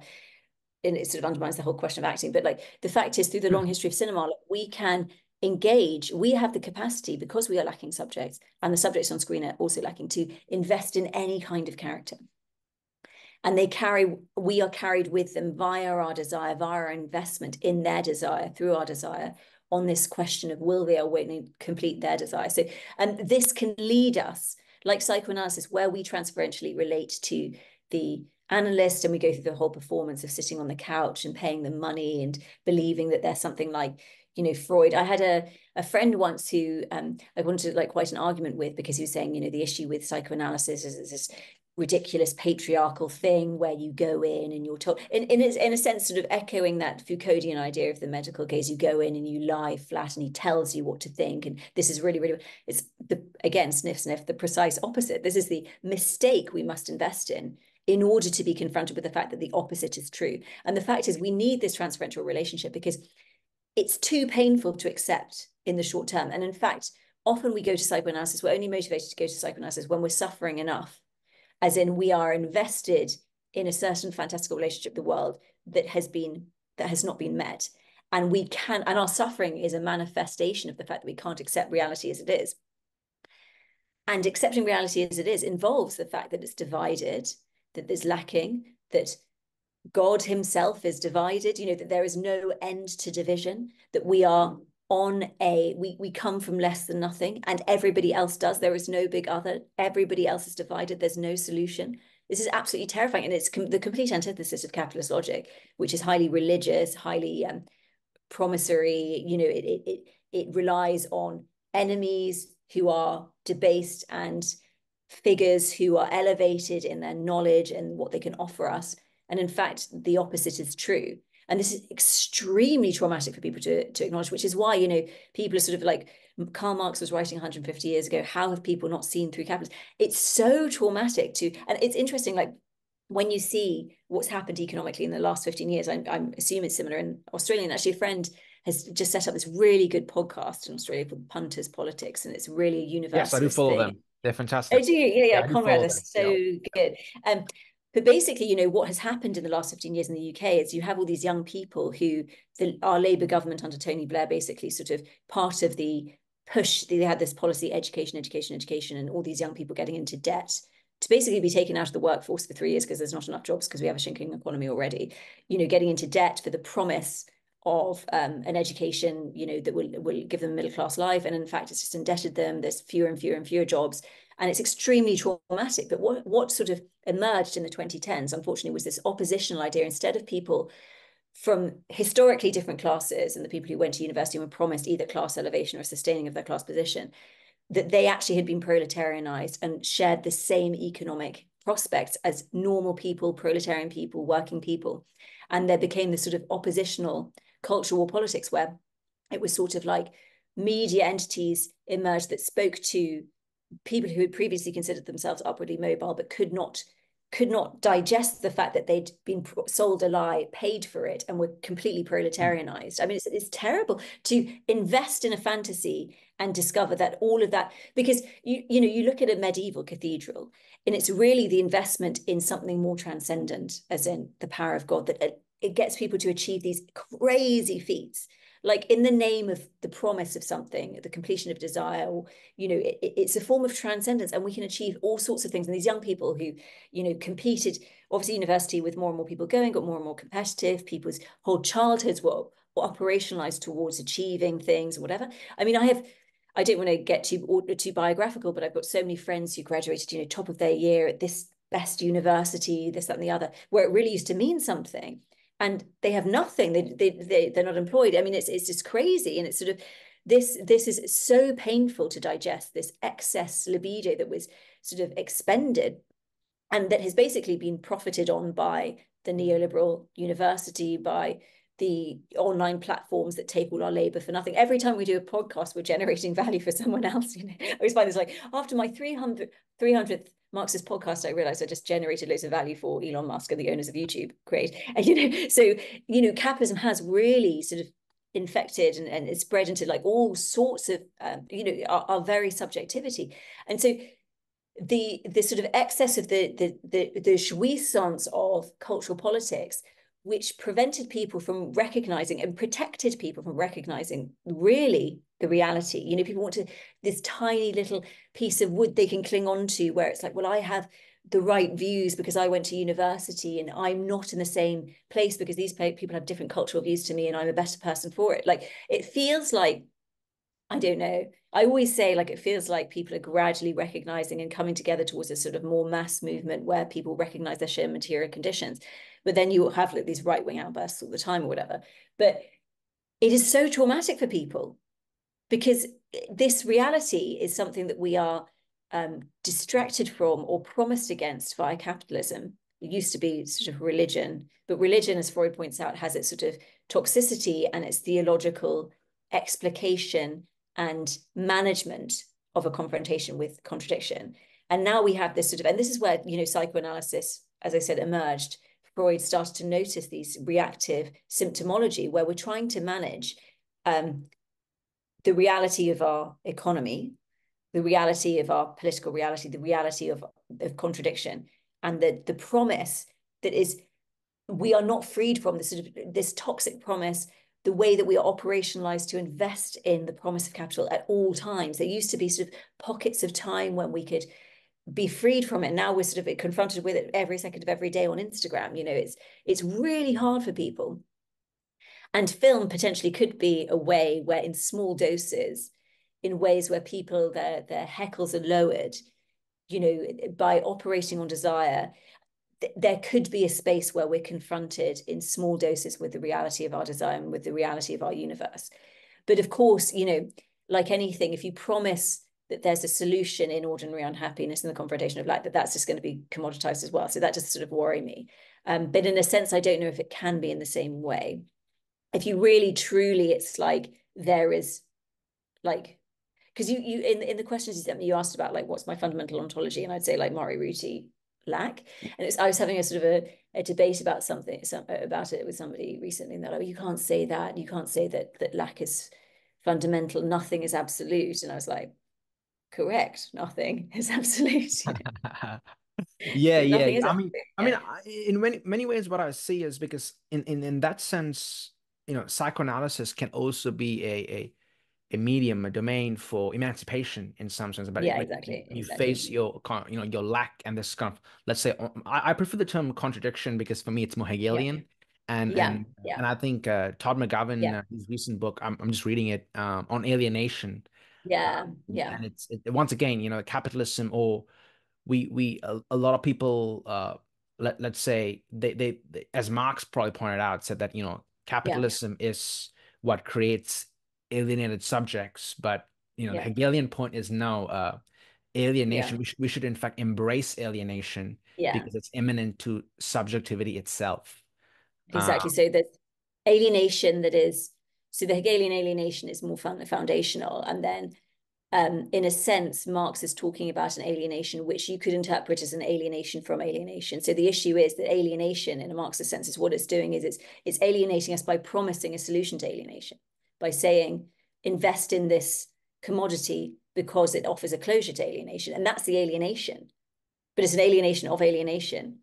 and it sort of undermines the whole question of acting. But like, the fact is, through the long history of cinema, like, we can engage, we have the capacity, because we are lacking subjects and the subjects on screen are also lacking, to invest in any kind of character, and we are carried with them via our desire, via our investment in their desire, through our desire, on this question of will they or won't they complete their desire. So, and this can lead us, like psychoanalysis, where we transferentially relate to the analyst and we go through the whole performance of sitting on the couch and paying them money and believing that there's something like, Freud. I had a friend once who I wanted to like quite an argument with, because he was saying, the issue with psychoanalysis is this ridiculous patriarchal thing where you go in and you're told, in a sense, sort of echoing that Foucauldian idea of the medical case, you go in and you lie flat and he tells you what to think. And this is really, really, it's again, sniff, sniff, the precise opposite. This is the mistake we must invest in order to be confronted with the fact that the opposite is true. And the fact is, we need this transferential relationship because it's too painful to accept in the short term. And in fact, often we go to psychoanalysis, we're only motivated to go to psychoanalysis when we're suffering enough, as in we are invested in a certain fantastical relationship with the world that has not been met. And our suffering is a manifestation of the fact that we can't accept reality as it is. And accepting reality as it is involves the fact that it's divided, that there's lacking, that God himself is divided, that there is no end to division, that we are we come from less than nothing and everybody else does. There is no big other. Everybody else is divided. There's no solution. This is absolutely terrifying. And it's the complete antithesis of capitalist logic, which is highly religious, highly promissory. It relies on enemies who are debased and figures who are elevated in their knowledge and what they can offer us. And in fact, the opposite is true. And this is extremely traumatic for people to acknowledge, which is why, people are sort of like, Karl Marx was writing 150 years ago, how have people not seen through capitalism? It's so traumatic and it's interesting, like, when you see what's happened economically in the last 15 years, I'm assuming it's similar in Australia. And actually, a friend has just set up this really good podcast in Australia called Punters Politics, and it's really a universalist. Yes, I do follow thing. them. They're fantastic. Oh, do you? Yeah, Conrad is so good. But basically, what has happened in the last 15 years in the UK is you have all these young people who our Labour government under Tony Blair basically sort of part of the push, they had this policy, education, and all these young people getting into debt to basically be taken out of the workforce for 3 years because there's not enough jobs because we have a shrinking economy already, getting into debt for the promise of an education, that will give them a middle-class life. And in fact, it's just indebted them. There's fewer and fewer and fewer jobs. And it's extremely traumatic. But what sort of emerged in the 2010s, unfortunately, was this oppositional idea. Instead of people from historically different classes and the people who went to university and were promised either class elevation or sustaining of their class position, that they actually had been proletarianized and shared the same economic prospects as normal people, proletarian people, working people. And there became this sort of oppositional cultural war politics where it was sort of like media entities emerged that spoke to people who had previously considered themselves upwardly mobile but could not digest the fact that they'd been sold a lie, paid for it, and were completely proletarianized. I mean, it's terrible to invest in a fantasy and discover that all of that, because you look at a medieval cathedral and it's really the investment in something more transcendent, as in the power of God, that it gets people to achieve these crazy feats, like in the name of the promise of something, the completion of desire, or, it's a form of transcendence, and we can achieve all sorts of things. And these young people who, competed, obviously university with more and more people going, got more and more competitive, people's whole childhoods were operationalized towards achieving things or whatever. I mean, I don't want to get too biographical, but I've got so many friends who graduated, top of their year at this best university, this, that, and the other, where it really used to mean something. And they have nothing. They're not employed. I mean, it's just crazy. And it's sort of this is so painful to digest, this excess libido that was sort of expended and that has basically been profited on by the neoliberal university, by the online platforms that take all our labor for nothing. Every time we do a podcast, we're generating value for someone else. I always find this, like, after my 300th Marxist podcast, I realized I just generated loads of value for Elon Musk and the owners of YouTube. Great. And, so, capitalism has really sort of infected and it's spread into like all sorts of, our very subjectivity. And so the sort of excess of the jouissance of cultural politics, which prevented people from recognizing and protected people from recognizing really the reality. People want this tiny little piece of wood they can cling on to, where it's like, well, I have the right views because I went to university and I'm not in the same place because these people have different cultural views to me and I'm a better person for it. Like, it feels like, I don't know, I always say, like, it feels like people are gradually recognizing and coming together towards a sort of more mass movement where people recognize their shared material conditions. But then you will have like these right-wing outbursts all the time or whatever. But it is so traumatic for people because this reality is something that we are distracted from or promised against via capitalism. It used to be sort of religion, but religion, as Freud points out, has its sort of toxicity and its theological explication and management of a confrontation with contradiction. And now we have this sort of, and this is where, psychoanalysis, as I said, emerged. Freud started to notice these reactive symptomology where we're trying to manage the reality of our economy, the reality of our political reality, the reality of contradiction, and the promise that is, we are not freed from this sort of this toxic promise, the way that we are operationalized to invest in the promise of capital at all times. There used to be sort of pockets of time when we could be freed from it. Now we're sort of confronted with it every second of every day on Instagram. It's really hard for people. And film potentially could be a way where, in small doses, in ways where people, their heckles are lowered, by operating on desire, there could be a space where we're confronted in small doses with the reality of our desire and with the reality of our universe. But of course, like anything, if you promise that there's a solution in ordinary unhappiness and the confrontation of light, that's just going to be commoditized as well. So that just sort of worry me. But in a sense, I don't know if it can be in the same way. If you really, truly, it's like there is like, because you in the questions you sent me, you asked about like, what's my fundamental ontology? And I'd say like Mari Ruti, lack. And I was having a sort of a debate about about it with somebody recently, and they're like, you can't say that. You can't say that lack is fundamental. Nothing is absolute. And I was like, correct. Nothing is absolute. Yeah. Nothing is I mean, in many ways, what I see is because in that sense, psychoanalysis can also be a medium, a domain for emancipation in some sense. But Yeah, when exactly, you exactly. face your, your lack and this kind of, let's say, I prefer the term contradiction because for me it's more Yeah, Hegelian, and yeah, and yeah, and I think Todd McGovern, yeah, his recent book, I'm just reading it, on alienation, yeah, yeah, and once again, capitalism, or a lot of people, let's say they, as Marx probably pointed out, said that yeah, capitalism is what creates alienated subjects, but the yeah, Hegelian point is no, yeah, alienation. We should in fact embrace alienation yeah, because it's imminent to subjectivity itself. Uh, exactly. So there's alienation that is, so the Hegelian alienation is more foundational, and then in a sense, Marx is talking about an alienation which you could interpret as an alienation from alienation. So the issue is that alienation, in a Marxist sense, is what it's doing is it's alienating us by promising a solution to alienation, by saying invest in this commodity because it offers a closure to alienation, and that's the alienation. But it's an alienation of alienation.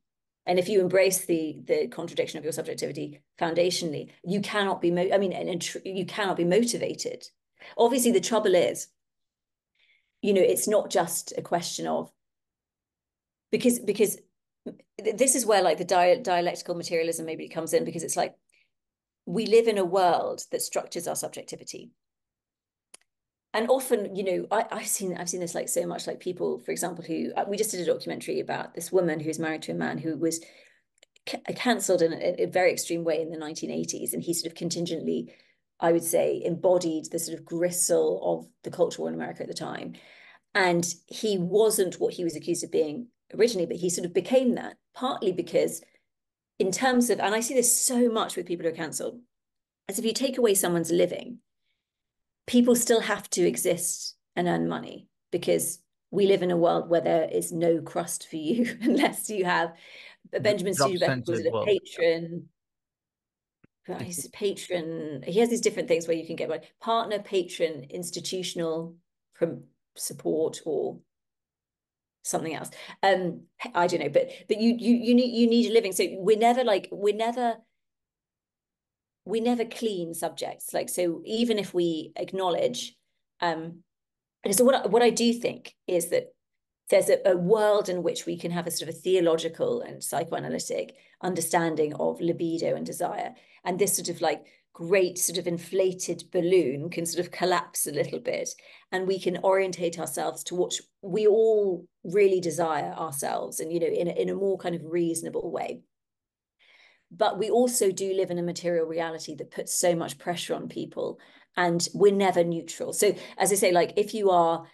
And if you embrace the contradiction of your subjectivity foundationally, you cannot be you cannot be motivated. Obviously, the trouble is, it's not just a question of, because this is where like the dialectical materialism maybe comes in, because it's like we live in a world that structures our subjectivity. And often, I've seen this like so much, like people, for example, who we just did a documentary about this woman who's married to a man who was cancelled in a very extreme way in the 1980s, and he sort of contingently, I would say, embodied the sort of gristle of the culture war in America at the time. And he wasn't what he was accused of being originally, but he sort of became that, partly because, in terms of, and I see this so much with people who are cancelled, as if you take away someone's living, people still have to exist and earn money, because we live in a world where there is no crust for you unless you have Benjamin Studebaker calls Job-centered it a world. patron. He's a patron. He has these different things where you can get like partner, patron, institutional support, or something else. I don't know, but you need a living. So we never clean subjects. Like, so even if we acknowledge, and so what I do think is that there's a world in which we can have a sort of a theological and psychoanalytic understanding of libido and desire. And this sort of like great sort of inflated balloon can sort of collapse a little bit, and we can orientate ourselves to what we all really desire ourselves, and in a more kind of reasonable way. But we also do live in a material reality that puts so much pressure on people, and we're never neutral. So as I say, like if you are,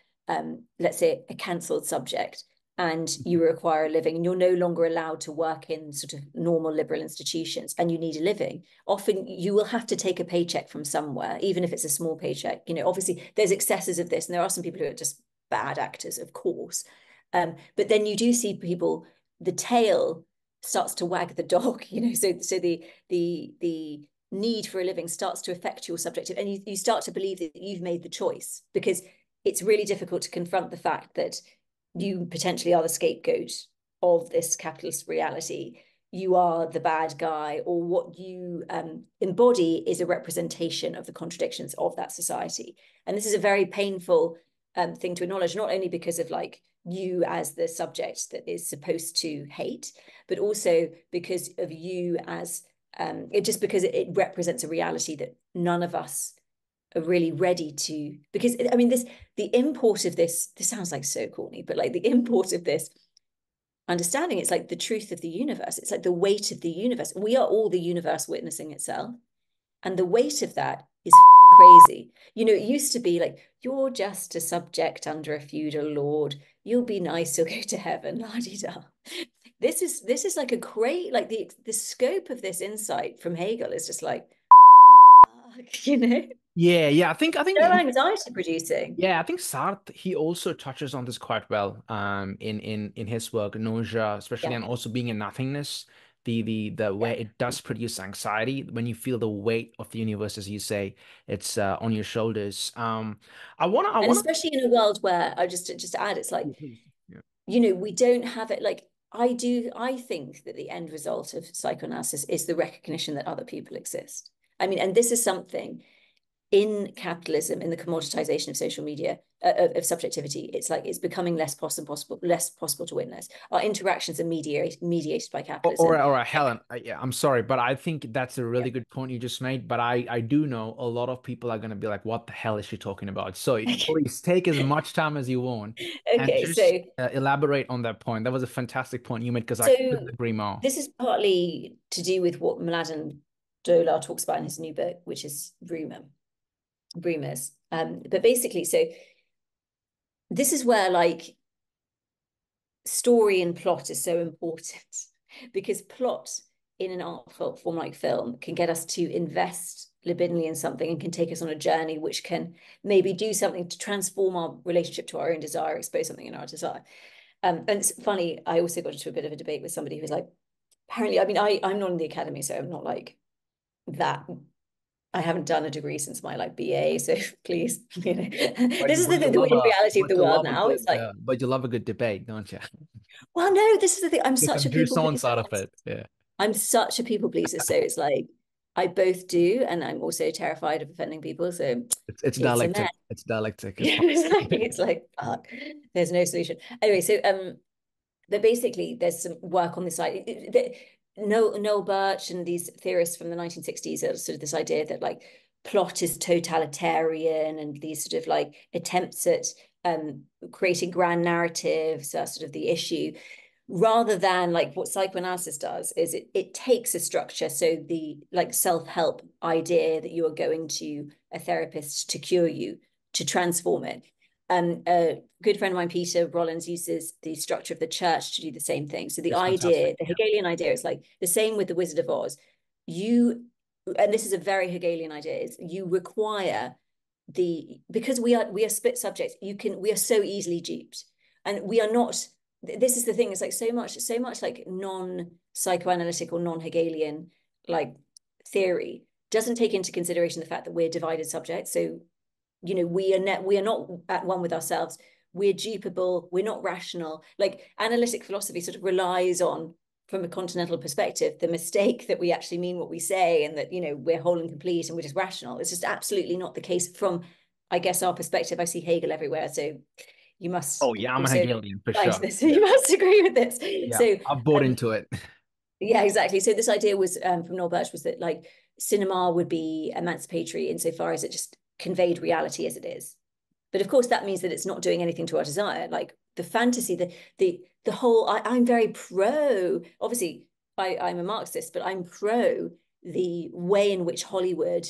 let's say, a cancelled subject, and you require a living, and you're no longer allowed to work in sort of normal liberal institutions, and you need a living, often you will have to take a paycheck from somewhere, even if it's a small paycheck. Obviously there's excesses of this, and there are some people who are just bad actors, of course. But then you do see people, the tail starts to wag the dog, so the need for a living starts to affect your subjective, and you start to believe that you've made the choice, because it's really difficult to confront the fact that you potentially are the scapegoat of this capitalist reality. You are the bad guy, or what you embody is a representation of the contradictions of that society. And this is a very painful thing to acknowledge, not only because of like you as the subject that is supposed to hate, but also because of you as because it represents a reality that none of us are really ready to. Because I mean, the import of this sounds like so corny, but like the import of this understanding, it's like the truth of the universe. It's like the weight of the universe. We are all the universe witnessing itself. And the weight of that is crazy. It used to be like, you're just a subject under a feudal lord. You'll be nice, you'll go to heaven, la-di-da. This is like a great, like the scope of this insight from Hegel is just like, you know, Yeah, I think so anxiety producing. yeah, I think Sartre, he also touches on this quite well, in his work Nausea, especially, Yeah. and also being in nothingness, the Yeah. where it does produce anxiety when you feel the weight of the universe, as you say, it's on your shoulders. I And wanna especially in a world where, I just to add, it's like, Yeah, please. Yeah. we don't have it. Like, I think that the end result of psychoanalysis is the recognition that other people exist. I mean, and this is something, in capitalism, in the commoditization of social media, of subjectivity, it's like it's becoming less possible to witness. Our interactions are mediated by capitalism. All right, Helen. Yeah, I'm sorry, but I think that's a Yeah. really good point you just made. But I do know a lot of people are going to be like, "What the hell is she talking about?" So please take as much time as you want and Okay, just so elaborate on that point. That was a fantastic point you made because I couldn't so agree more. this is partly to do with what Mladen Dolar talks about in his new book, which is rumors. But basically, so this is where like story and plot is so important because plot in an art form like film can get us to invest libidinally in something and can take us on a journey which can maybe do something to transform our relationship to our own desire, expose something in our desire. And it's funny, I also got into a bit of a debate with somebody who was like, apparently, I mean, I'm not in the academy, so I'm not like that. I haven't done a degree since my like BA, so please, this is the weird reality of the world now. It's like, but you love a good debate, don't you? well, no, this is the thing. I'm Get such some a people jouissance pleaser. out of it. Yeah. I'm such a people pleaser. So it's like I both do, and I'm also terrified of offending people. So It's it's a mess. dialectic. It's dialectic. It's fine. It's like fuck. There's no solution. Anyway, so but basically there's some work on this side. Noel Birch and these theorists from the 1960s are sort of this idea that like plot is totalitarian and these sort of like attempts at creating grand narratives are sort of the issue, rather than like what psychoanalysis does is it takes a structure, so the like self-help idea that you are going to a therapist to cure you, to transform it. A good friend of mine, Peter Rollins, uses the structure of the church to do the same thing. So the It's fantastic. idea, the Hegelian idea, is like the same with the Wizard of Oz. You, and this is a very Hegelian idea, is you require because we are split subjects. We are so easily duped, and we are not. This is the thing. It's like so much like non-psychoanalytic or non-Hegelian like theory doesn't take into consideration the fact that we're divided subjects. So we are not at one with ourselves. We're dupeable. We're not rational. Like analytic philosophy sort of relies on, from a continental perspective, the mistake that we actually mean what we say and that we're whole and complete and we're just rational. It's just absolutely not the case from, I guess, our perspective. I see Hegel everywhere, so you must Oh yeah, I'm a also Hegelian for buy into sure. this. Yeah. You must agree with this. Yeah. So I've bought into it. yeah, exactly. So this idea was from Noel Birch, was that like cinema would be emancipatory insofar as it just conveyed reality as it is. But of course, that means that it's not doing anything to our desire. Like the fantasy, the whole. I'm very pro. Obviously, I'm a Marxist, but I'm pro the way in which Hollywood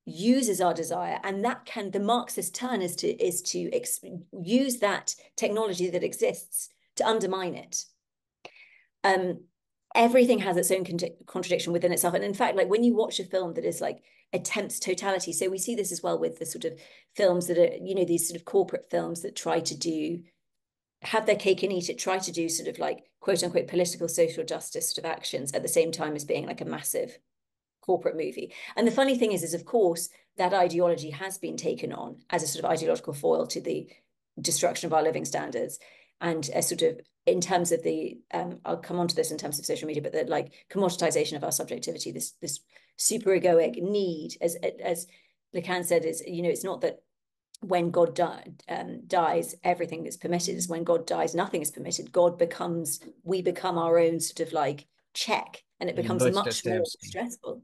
uses our desire, and that can the Marxist turn is to use that technology that exists to undermine it. Um, Everything has its own contradiction within itself. And in fact, like when you watch a film that is like attempts totality, so we see this as well with the sort of films that are, these sort of corporate films that try to have their cake and eat it, try to do sort of like quote unquote political social justice sort of actions at the same time as being like a massive corporate movie. And the funny thing is of course, that ideology has been taken on as a sort of ideological foil to the destruction of our living standards, and a sort of, in terms of the I'll come on to this in terms of social media, but the like commoditization of our subjectivity, this super egoic need, as Lacan said, is it's not that when God dies everything is permitted. Is when God dies nothing is permitted. We become our own sort of like check, and it He becomes inverts much more Dostoevsky. stressful.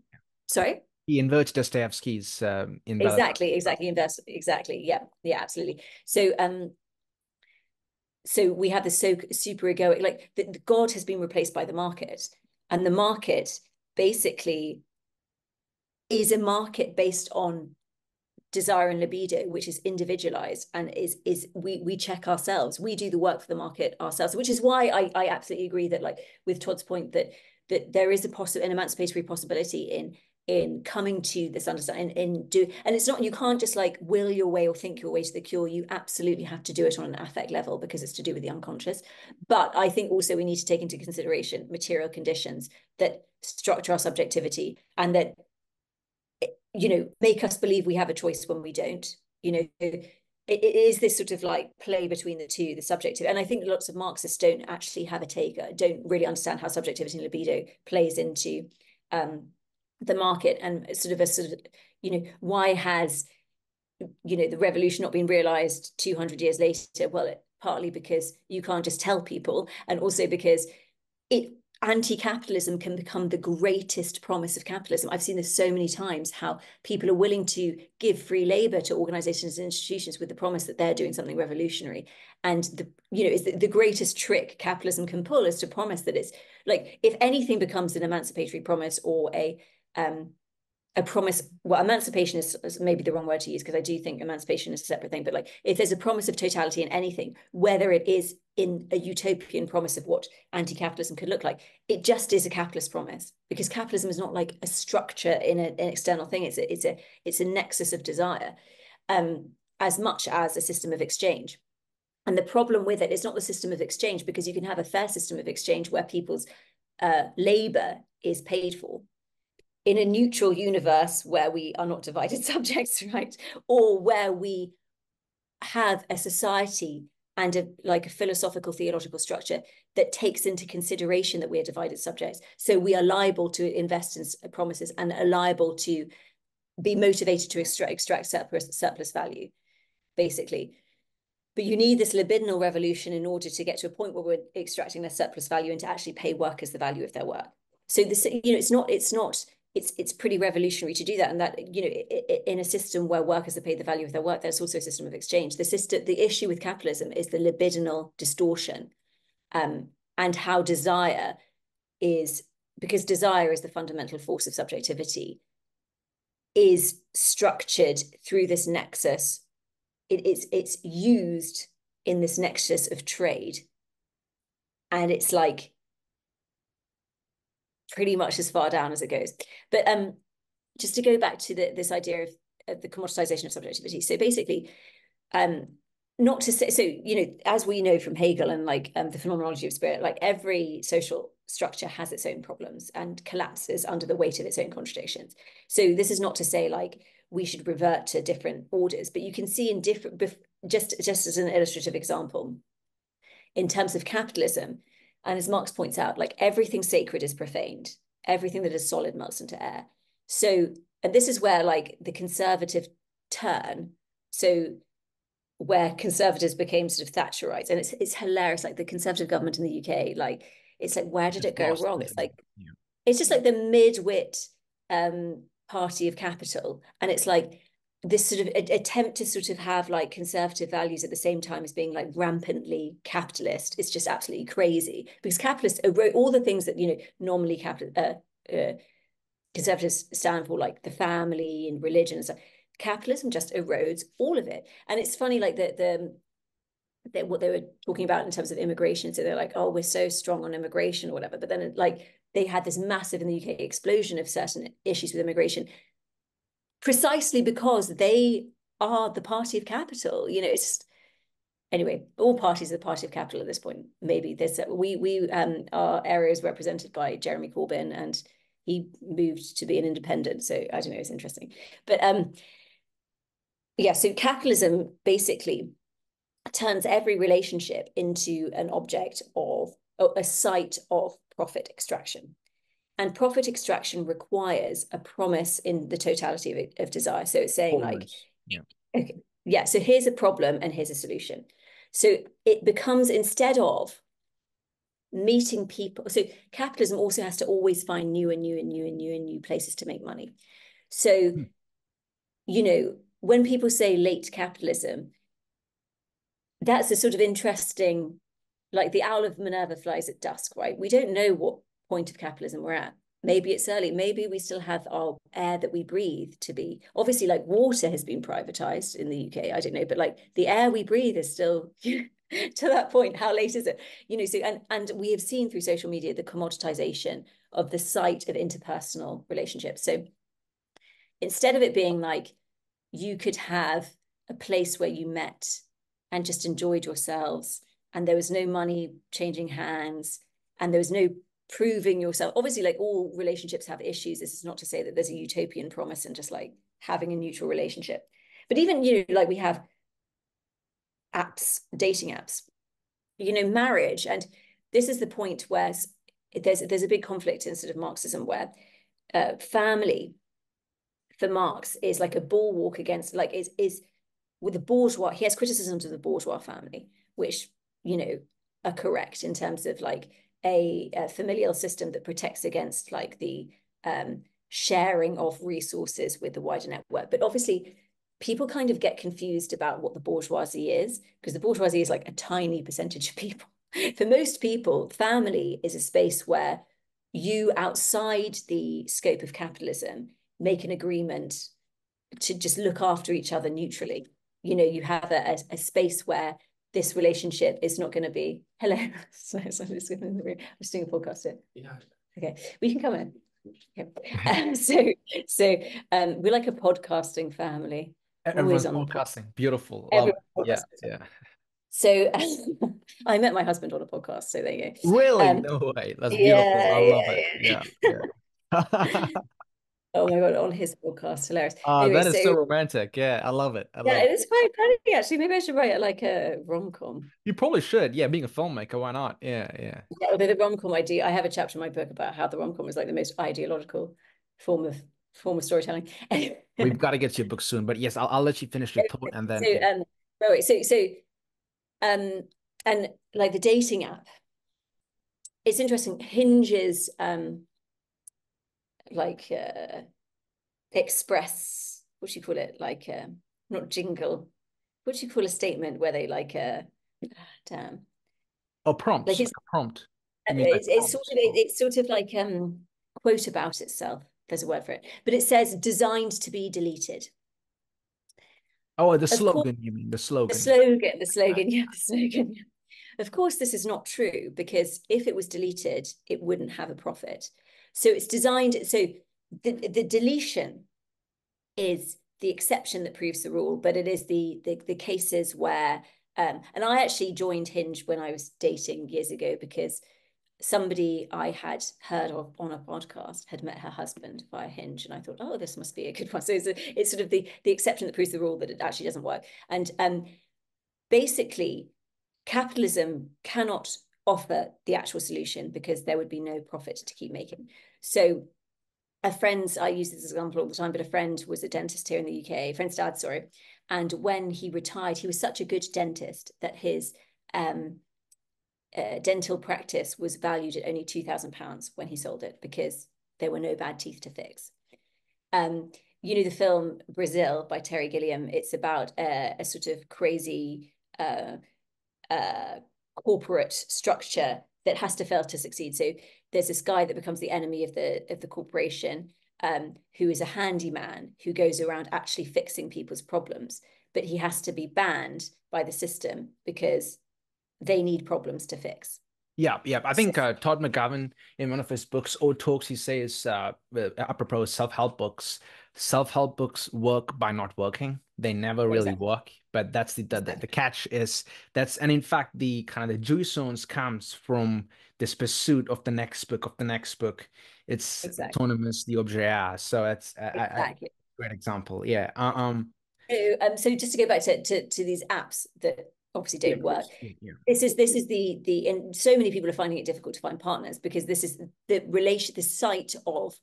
Sorry. He inverts Dostoevsky's in Belfast. Exactly. Yeah, absolutely. So we have this so super egoic, like the God has been replaced by the market, and the market basically is a market based on desire and libido, which is individualized, and we check ourselves, we do the work for the market ourselves, which is why I absolutely agree that, like with Todd's point, that there is an emancipatory possibility in coming to this understanding, and it's not, you can't just like will your way or think your way to the cure. You absolutely have to do it on an affect level because it's to do with the unconscious. But I think also we need to take into consideration material conditions that structure our subjectivity and that make us believe we have a choice when we don't. It is this sort of like play between the two, the subjective. And I think lots of Marxists don't actually have a take, don't really understand how subjectivity and libido plays into the market, and why has the revolution not being realized 200 years later? Well, partly because you can't just tell people, and also because anti-capitalism can become the greatest promise of capitalism. I've seen this so many times, how people are willing to give free labor to organizations and institutions with the promise that they're doing something revolutionary. And is the greatest trick capitalism can pull is to promise that it's like, if anything becomes an emancipatory promise or a promise, well, emancipation is maybe the wrong word to use, because I do think emancipation is a separate thing, but like, if there's a promise of totality in anything, whether it is in a utopian promise of what anti-capitalism could look like, it just is a capitalist promise, because capitalism is not like a structure in an external thing. It's a nexus of desire, as much as a system of exchange. And the problem with it is not the system of exchange, because you can have a fair system of exchange where people's labor is paid for in a neutral universe where we are not divided subjects, right? Or where we have a society and a philosophical theological structure that takes into consideration that we are divided subjects. So we are liable to invest in promises and are liable to be motivated to extract surplus value, basically. But you need this libidinal revolution in order to get to a point where we're extracting the surplus value and to actually pay workers the value of their work. So this, it's pretty revolutionary to do that. And that, in a system where workers are paid the value of their work, there's also a system of exchange. The issue with capitalism is the libidinal distortion, and how desire is, because desire is the fundamental force of subjectivity, is structured through this nexus. It's used in this nexus of trade. And it's like, pretty much as far down as it goes. But just to go back to this idea of the commoditization of subjectivity. So basically, not to say, so, as we know from Hegel and the phenomenology of spirit, like every social structure has its own problems and collapses under the weight of its own contradictions. So this is not to say like we should revert to different orders, but you can see in different, just as an illustrative example, in terms of capitalism, and as Marx points out, like everything sacred is profaned. Everything that is solid melts into air. So, and this is where like the conservative turn. So where conservatives became sort of Thatcherites, and it's hilarious. Like the conservative government in the UK, like it's like, where did it go wrong? It's like, it's just like the mid-wit party of capital, and it's like this sort of attempt to sort of have like conservative values at the same time as being like rampantly capitalist. It's just absolutely crazy, because capitalists erode all the things that normally conservatives stand for, like the family and religion and stuff. Capitalism just erodes all of it. And it's funny, like what they were talking about in terms of immigration. So they're like, oh, we're so strong on immigration or whatever. But then they had this massive in the UK explosion of certain issues with immigration, precisely because they are the party of capital. It's anyway, all parties are the party of capital at this point. Maybe there's our area is represented by Jeremy Corbyn, and he moved to be an independent. So I don't know, it's interesting. But so capitalism basically turns every relationship into an object of a site of profit extraction. And profit extraction requires a promise in the totality of desire. So it's saying so here's a problem and here's a solution. So it becomes, instead of meeting people, so capitalism also has to always find new places to make money. So, when people say late capitalism, that's a sort of interesting, like the owl of Minerva flies at dusk, right? We don't know what point of capitalism we're at. Maybe it's early. Maybe we still have our air that we breathe to be. Obviously, like water has been privatized in the UK. I don't know, but like the air we breathe is still to that point. How late is it? So and we have seen through social media the commoditization of the site of interpersonal relationships. So instead of it being like you could have a place where you met and just enjoyed yourselves, and there was no money changing hands, and there was no proving yourself. Obviously, like all relationships have issues. This is not to say that there's a utopian promise in just like having a neutral relationship. But even, like we have apps, dating apps, marriage. And this is the point where there's a big conflict in sort of Marxism, where family for Marx is like a bulwark against, like is with the bourgeois, he has criticisms of the bourgeois family, which, you know, are correct in terms of like a familial system that protects against like the sharing of resources with the wider network. But obviously, people kind of get confused about what the bourgeoisie is, because the bourgeoisie is like a tiny percentage of people. For most people, family is a space where you, outside the scope of capitalism, make an agreement to just look after each other neutrally. You know, you have a space where this relationship is not going to be, hello, so I'm just in the room. I'm just doing a podcast here. Yeah. Okay, we can come in. Okay. We're like a podcasting family. Everyone's podcasting. Beautiful. Love it. Yeah, yeah. So I met my husband on a podcast, so there you go. Really? No way. That's beautiful. I love it. Yeah, yeah. Oh my God, on his podcast, hilarious. Anyway, that is so romantic. Yeah, I love it. It's quite funny actually. Maybe I should write like a rom-com. You probably should. Yeah, being a filmmaker, why not? Yeah, yeah. Although the rom-com I have a chapter in my book about how the rom-com is like the most ideological form of storytelling. We've got to get to your book soon, but yes, I'll let you finish your thought and then. And like the dating app, it's interesting. Hinge's express, what do you call it? Like not jingle. What do you call a statement where they like damn. Oh, prompt. Like it's a prompt. It's sort of like quote about itself. There's a word for it, but it says designed to be deleted. Oh, the slogan, you mean the slogan? The slogan, yeah, the slogan. Of course, this is not true, because if it was deleted, it wouldn't have a profit. So it's designed, so the deletion is the exception that proves the rule, but it is the cases where, and I actually joined Hinge when I was dating years ago, because somebody I had heard of on a podcast had met her husband via Hinge, and I thought, oh, this must be a good one. So it's sort of the exception that proves the rule, that it actually doesn't work. And basically, capitalism cannot offer the actual solution because there would be no profit to keep making. So I use this example all the time, but a friend was a dentist here in the UK, a friend's dad, sorry. And when he retired, he was such a good dentist that his dental practice was valued at only £2,000 when he sold it, because there were no bad teeth to fix. You know, the film Brazil by Terry Gilliam, it's about a sort of crazy corporate structure that has to fail to succeed. So there's this guy that becomes the enemy of the corporation, who is a handyman who goes around actually fixing people's problems, but he has to be banned by the system because they need problems to fix. Yeah. I think Todd McGavin, in one of his books or talks, he says, apropos self-help books work by not working. They never really work. But that's the catch is and in fact the kind of the jouissance comes from this pursuit of the next book. It's autonomous, the objet. So it's a great example. Yeah. So just to go back to these apps that obviously don't work. Yeah. This is the and so many people are finding it difficult to find partners, because this is the site of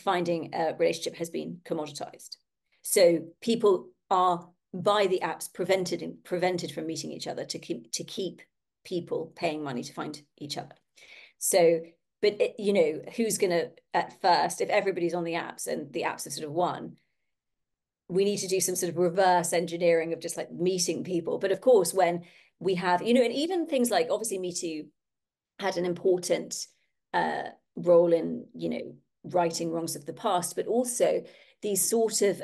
finding a relationship has been commoditized. So people are, by the apps, prevented from meeting each other to keep people paying money to find each other. So, but you know, who's going to, at first, if everybody's on the apps and the apps have sort of won, we need to do some sort of reverse engineering of just like meeting people. But of course, when we have, you know, and even things like, obviously Me Too had an important role in, you know, righting wrongs of the past, but also these sort of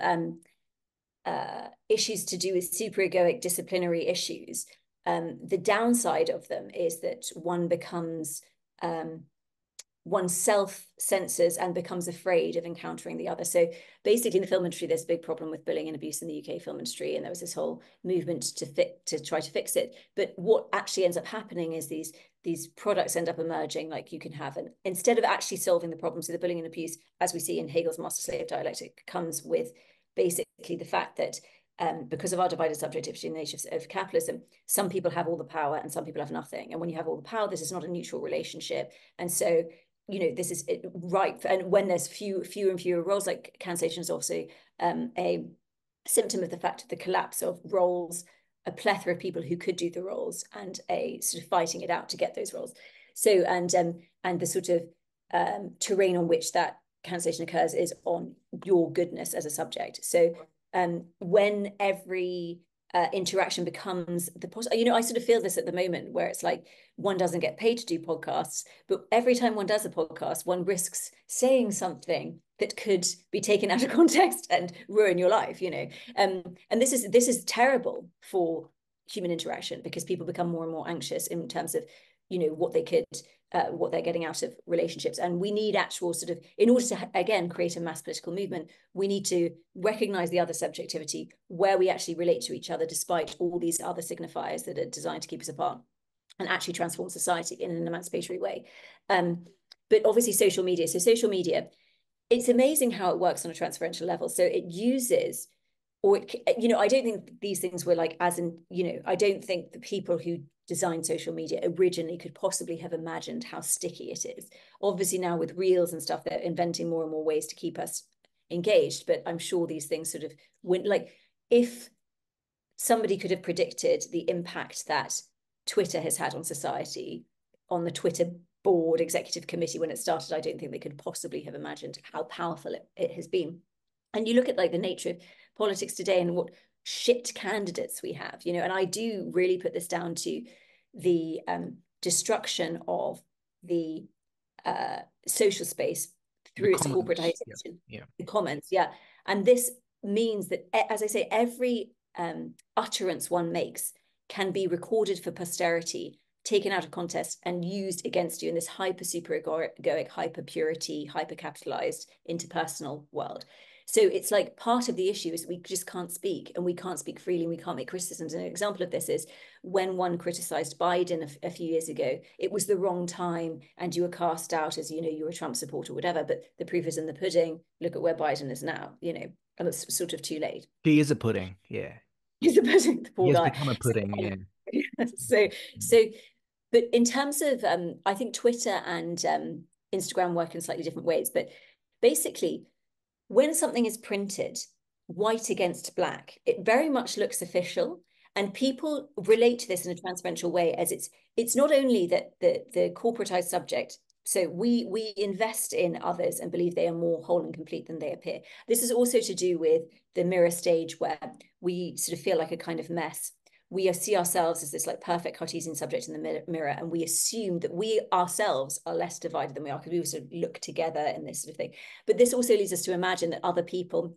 issues to do with superegoic disciplinary issues. The downside of them is that one becomes one self-censors and becomes afraid of encountering the other. So basically in the film industry, there's a big problem with bullying and abuse in the UK film industry. And there was this whole movement to try to fix it. But what actually ends up happening is these products end up emerging, like you can have, and instead of actually solving the problems of the bullying and abuse, as we see in Hegel's master-slave dialectic, comes with basically the fact that because of our divided subjectivity nature of capitalism, some people have all the power and some people have nothing. And when you have all the power, this is not a neutral relationship. And so, you know, this is right. And when there's fewer and fewer roles, like cancellation is also a symptom of the fact of the collapse of roles, a plethora of people who could do the roles, and a sort of fighting it out to get those roles. So, and the sort of terrain on which that cancellation occurs is on your goodness as a subject. So when every interaction becomes I sort of feel this at the moment where it's like one doesn't get paid to do podcasts, but every time one does a podcast, one risks saying something that could be taken out of context and ruin your life, and this is terrible for human interaction, because people become more and more anxious in terms of what they're getting out of relationships. And we need actual sort of, in order to again create a mass political movement, we need to recognize the other subjectivity where we actually relate to each other despite all these other signifiers that are designed to keep us apart, and actually transform society in an emancipatory way. But obviously social media, it's amazing how it works on a transferential level. So it uses, or I don't think these things were like, as in, I don't think the people who designed social media originally could possibly have imagined how sticky it is. Obviously now with reels and stuff, they're inventing more and more ways to keep us engaged, but I'm sure these things sort of went, like, if somebody could have predicted the impact that Twitter has had on society, on the Twitter board executive committee when it started, I don't think they could possibly have imagined how powerful it has been. And you look at like the nature of politics today and what shit candidates we have, and I do really put this down to the destruction of the social space through its corporatization, the comments, and this means that, as I say, every utterance one makes can be recorded for posterity, taken out of context and used against you in this hyper super egoic, hyper purity, hyper capitalized interpersonal world. So it's like part of the issue is we just can't speak, and we can't speak freely, and we can't make criticisms. And an example of this is when one criticized Biden a few years ago, it was the wrong time and you were cast out as, you were a Trump supporter or whatever, but the proof is in the pudding. Look at where Biden is now, and it's sort of too late. He is a pudding, yeah. He's a pudding, the poor he has guy. become a pudding, yeah. So, but in terms of, I think Twitter and Instagram work in slightly different ways, but basically, when something is printed white against black, it very much looks official, and people relate to this in a transferential way, as it's not only that the corporatized subject, so we invest in others and believe they are more whole and complete than they appear. This is also to do with the mirror stage, where we sort of feel like a kind of mess. We see ourselves as this like perfect Cartesian subject in the mirror, and we assume that we ourselves are less divided than we are, because we sort of look together in this sort of thing. But this also leads us to imagine that other people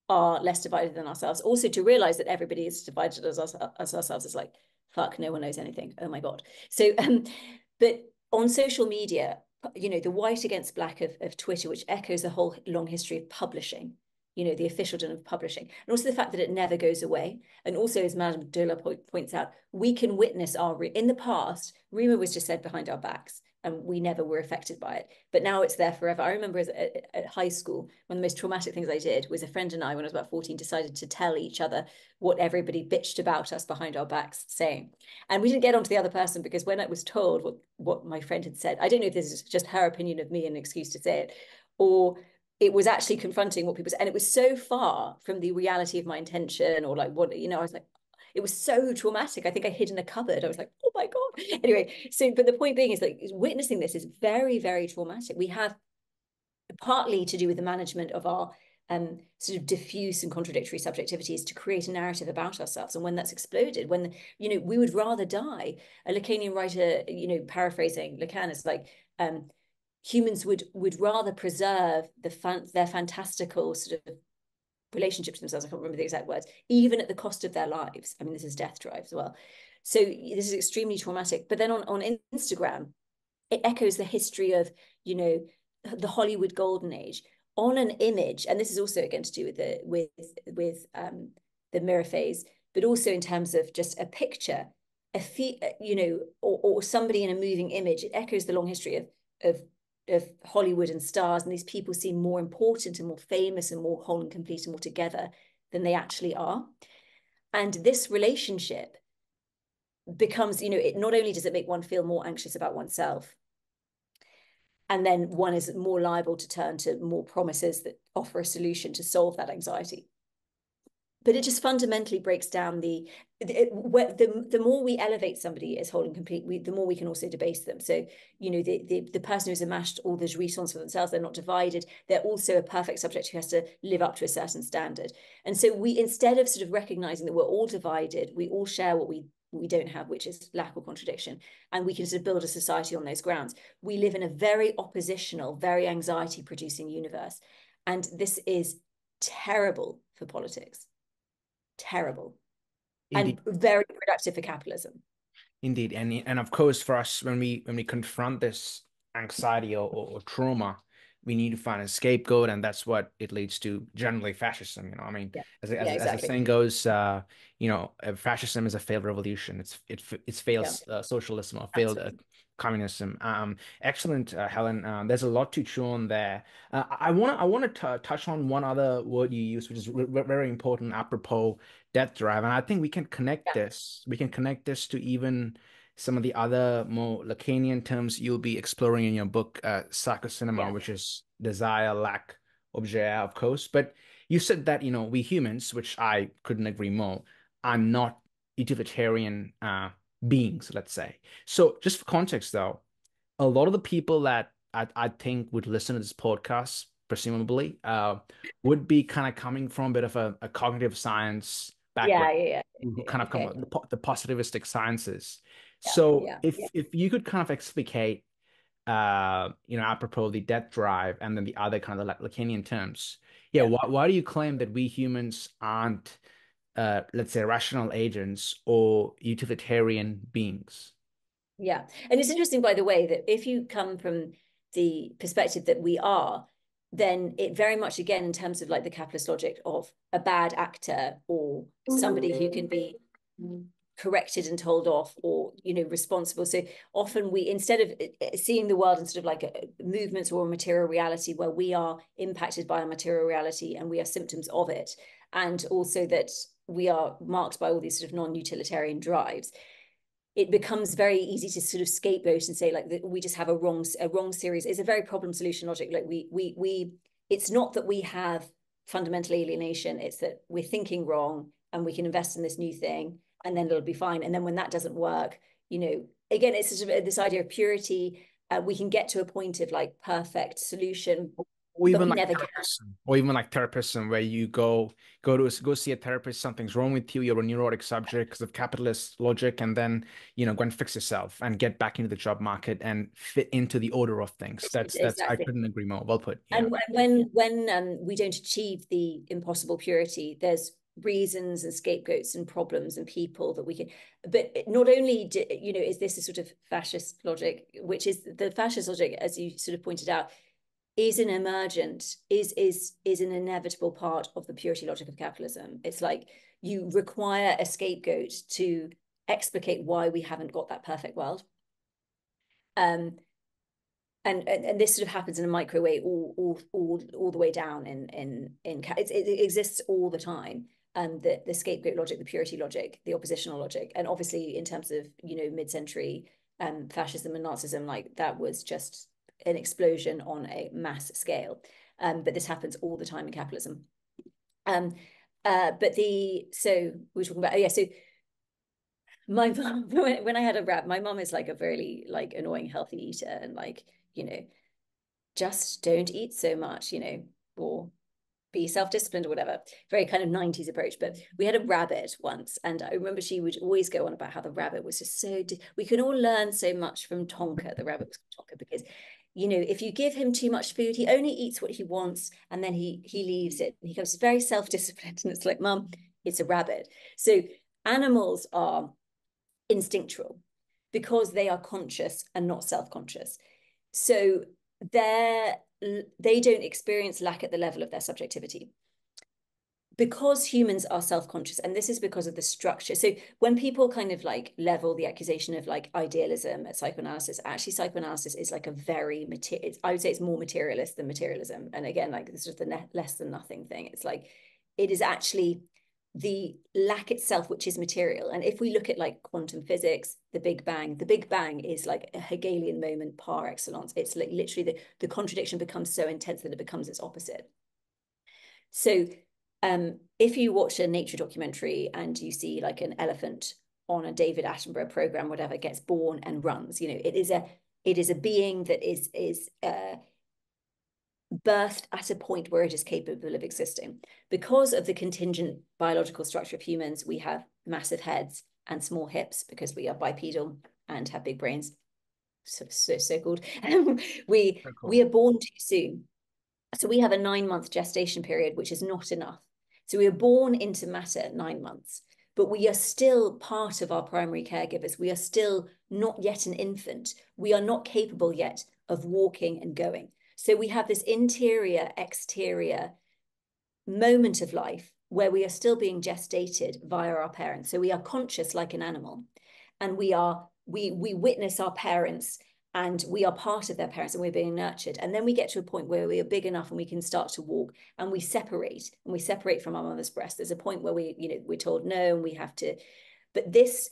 are less divided than ourselves. Also to realize that everybody is divided as ourselves. Is like, fuck, no one knows anything. Oh my God. So, but on social media, the white against black of Twitter, which echoes the whole long history of publishing, the officialdom of publishing, and also the fact that it never goes away. And also, as Madame Dola points out, we can witness in the past, rumor was just said behind our backs, and we never were affected by it. But now it's there forever. I remember at high school, one of the most traumatic things I did was a friend and I, when I was about 14, decided to tell each other what everybody bitched about us behind our backs saying. And we didn't get onto the other person, because when I was told what my friend had said, I don't know if this is just her opinion of me and an excuse to say it, or it was actually confronting what people said. And it was so far from the reality of my intention, or like what, I was like, it was so traumatic. I think I hid in a cupboard. I was like, oh my God. Anyway, but the point being is like witnessing this is very, very traumatic. We have partly to do with the management of our sort of diffuse and contradictory subjectivities to create a narrative about ourselves. And when that's exploded, when, we would rather die. A Lacanian writer, paraphrasing Lacan, is like, humans would rather preserve their fantastical sort of relationship to themselves, I can't remember the exact words, even at the cost of their lives. I mean, this is death drive as well. So this is extremely traumatic. But then on Instagram, it echoes the history of, the Hollywood golden age on an image. And this is also again to do with the mirror phase, but also in terms of just a picture, or somebody in a moving image. It echoes the long history of Hollywood and stars, and these people seem more important and more famous and more whole and complete and more together than they actually are. And this relationship becomes, it not only does it make one feel more anxious about oneself, and then one is more liable to turn to more promises that offer a solution to solve that anxiety. but it just fundamentally breaks down the more we elevate somebody as whole and complete, the more we can also debase them. So, the person who's amassed all the jouissance for themselves, they're not divided. They're also a perfect subject who has to live up to a certain standard. And so we, instead of sort of recognizing that we're all divided, we all share what we don't have, which is lack or contradiction, and we can sort of build a society on those grounds. We live in a very oppositional, very anxiety-producing universe, and this is terrible for politics. Terrible. Indeed. And very productive for capitalism. Indeed, and of course, for us, when we confront this anxiety or trauma, we need to find a scapegoat, and that's what it leads to generally fascism. I mean, Yeah, as the exactly. saying goes, fascism is a failed revolution. It's failed socialism or failed communism. Excellent, Helen. There's a lot to chew on there. I want to touch on one other word you use, which is very important, apropos death drive, and I think we can connect this. We can connect this to even some of the other more Lacanian terms you'll be exploring in your book, Psychocinema, which is desire, lack, objet, of course. But you said that, we humans, which I couldn't agree more, are not utilitarian beings, let's say. So just for context, though, a lot of the people that I think would listen to this podcast, presumably, would be kind of coming from a bit of a cognitive science background, who kind of come from the positivistic sciences. So if you could kind of explicate, apropos the death drive and then the other kind of Lacanian terms, why do you claim that we humans aren't, let's say, rational agents or utilitarian beings? Yeah. And it's interesting, by the way, that if you come from the perspective that we are, then it very much, again, in terms of like the capitalist logic of a bad actor or somebody who can be corrected and told off or, responsible. So often we, instead of seeing the world in sort of like movements or a material reality where we are impacted by a material reality and we are symptoms of it, and also that we are marked by all these sort of non-utilitarian drives, it becomes very easy to sort of scapegoat and say like that we just have a wrong series. It's a very problem solution logic. Like we it's not that we have fundamental alienation, it's that we're thinking wrong and we can invest in this new thing and then it'll be fine. And then when that doesn't work, again, it's sort of this idea of purity. We can get to a point of like perfect solution, Or but even we like never can. therapism, where you go see a therapist, something's wrong with you, you're a neurotic subject because of capitalist logic, and then go and fix yourself and get back into the job market and fit into the order of things. That's I Exactly. couldn't agree more. Well put. Yeah. And when we don't achieve the impossible purity, there's reasons and scapegoats and problems and people that we can. But not only is this a sort of fascist logic, which is the fascist logic, as you sort of pointed out, is an emergent, is an inevitable part of the purity logic of capitalism. It's like you require a scapegoat to explicate why we haven't got that perfect world. And this sort of happens in a micro way all the way down in it exists all the time. The scapegoat logic, the purity logic, the oppositional logic, and obviously in terms of mid-century fascism and Nazism, like that was just an explosion on a mass scale. But this happens all the time in capitalism. But so we were talking about so my mom, when I had a rap, my mom is like a really like annoying healthy eater and like just don't eat so much, or be self-disciplined or whatever. Very kind of 90s approach. But we had a rabbit once, and I remember she would always go on about how the rabbit was just so we can all learn so much from Tonka. The rabbit was Tonka because if you give him too much food, he only eats what he wants and then he leaves it. He becomes very self-disciplined. And it's like, Mum, it's a rabbit. So animals are instinctual because they are conscious and not self-conscious. So they don't experience lack at the level of their subjectivity. Because humans are self-conscious, and this is because of the structure. So when people kind of like level the accusation of like idealism at psychoanalysis, actually psychoanalysis is like a very I would say it's more materialist than materialism. And again, like this is the less than nothing thing. It's like it is actually the lack itself, which is material. And if we look at like quantum physics, the Big Bang is like a Hegelian moment par excellence. It's like literally the contradiction becomes so intense that it becomes its opposite. So If you watch a nature documentary and you see like an elephant on a David Attenborough program, whatever, gets born and runs, it is a being that is birthed at a point where it is capable of existing. Because of the contingent biological structure of humans, we have massive heads and small hips because we are bipedal and have big brains. So called. We are born too soon. So we have a 9-month gestation period, which is not enough. So we are born into matter at 9 months, but we are still part of our primary caregivers. We are still not yet an infant. We are not capable yet of walking and going. So we have this interior, exterior moment of life where we are still being gestated via our parents. So we are conscious like an animal, and we witness our parents, and we are part of their parents, and we're being nurtured. And then we get to a point where we are big enough and we can start to walk, and we separate from our mother's breast. There's a point where we're told no, and we have to, but this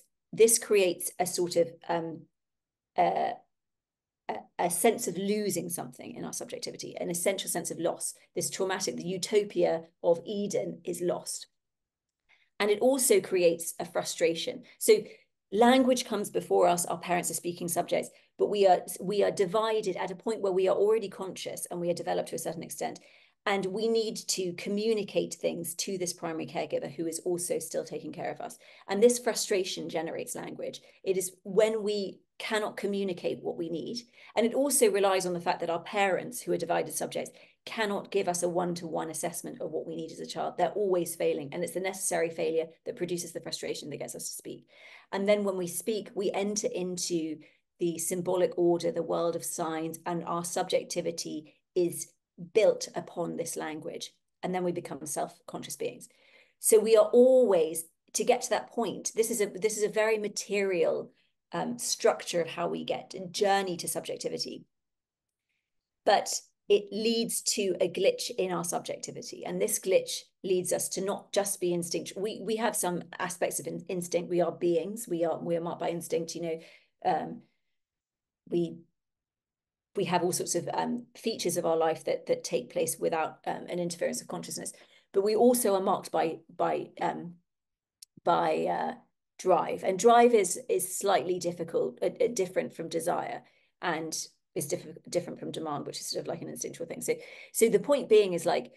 creates a sort of a sense of losing something in our subjectivity, an essential sense of loss. This traumatic, the utopia of Eden is lost. And it also creates a frustration. So language comes before us, our parents are speaking subjects, but we are divided at a point where we are already conscious and we are developed to a certain extent. And we need to communicate things to this primary caregiver who is also still taking care of us. And this frustration generates language. It is when we cannot communicate what we need. And it also relies on the fact that our parents, who are divided subjects, cannot give us a one-to-one assessment of what we need as a child. They're always failing. And it's the necessary failure that produces the frustration that gets us to speak. And then when we speak, we enter into the symbolic order, the world of signs, and our subjectivity is built upon this language. And then we become self-conscious beings. So we are always, to get to that point, this is a very material structure of how we get a journey to subjectivity. But it leads to a glitch in our subjectivity. And this glitch leads us to not just be instinct. We have some aspects of instinct. We are beings. We are marked by instinct. We have all sorts of features of our life that take place without an interference of consciousness. But we also are marked by drive. And drive is slightly different from desire, and is different from demand, which is sort of like an instinctual thing. So the point being is, like,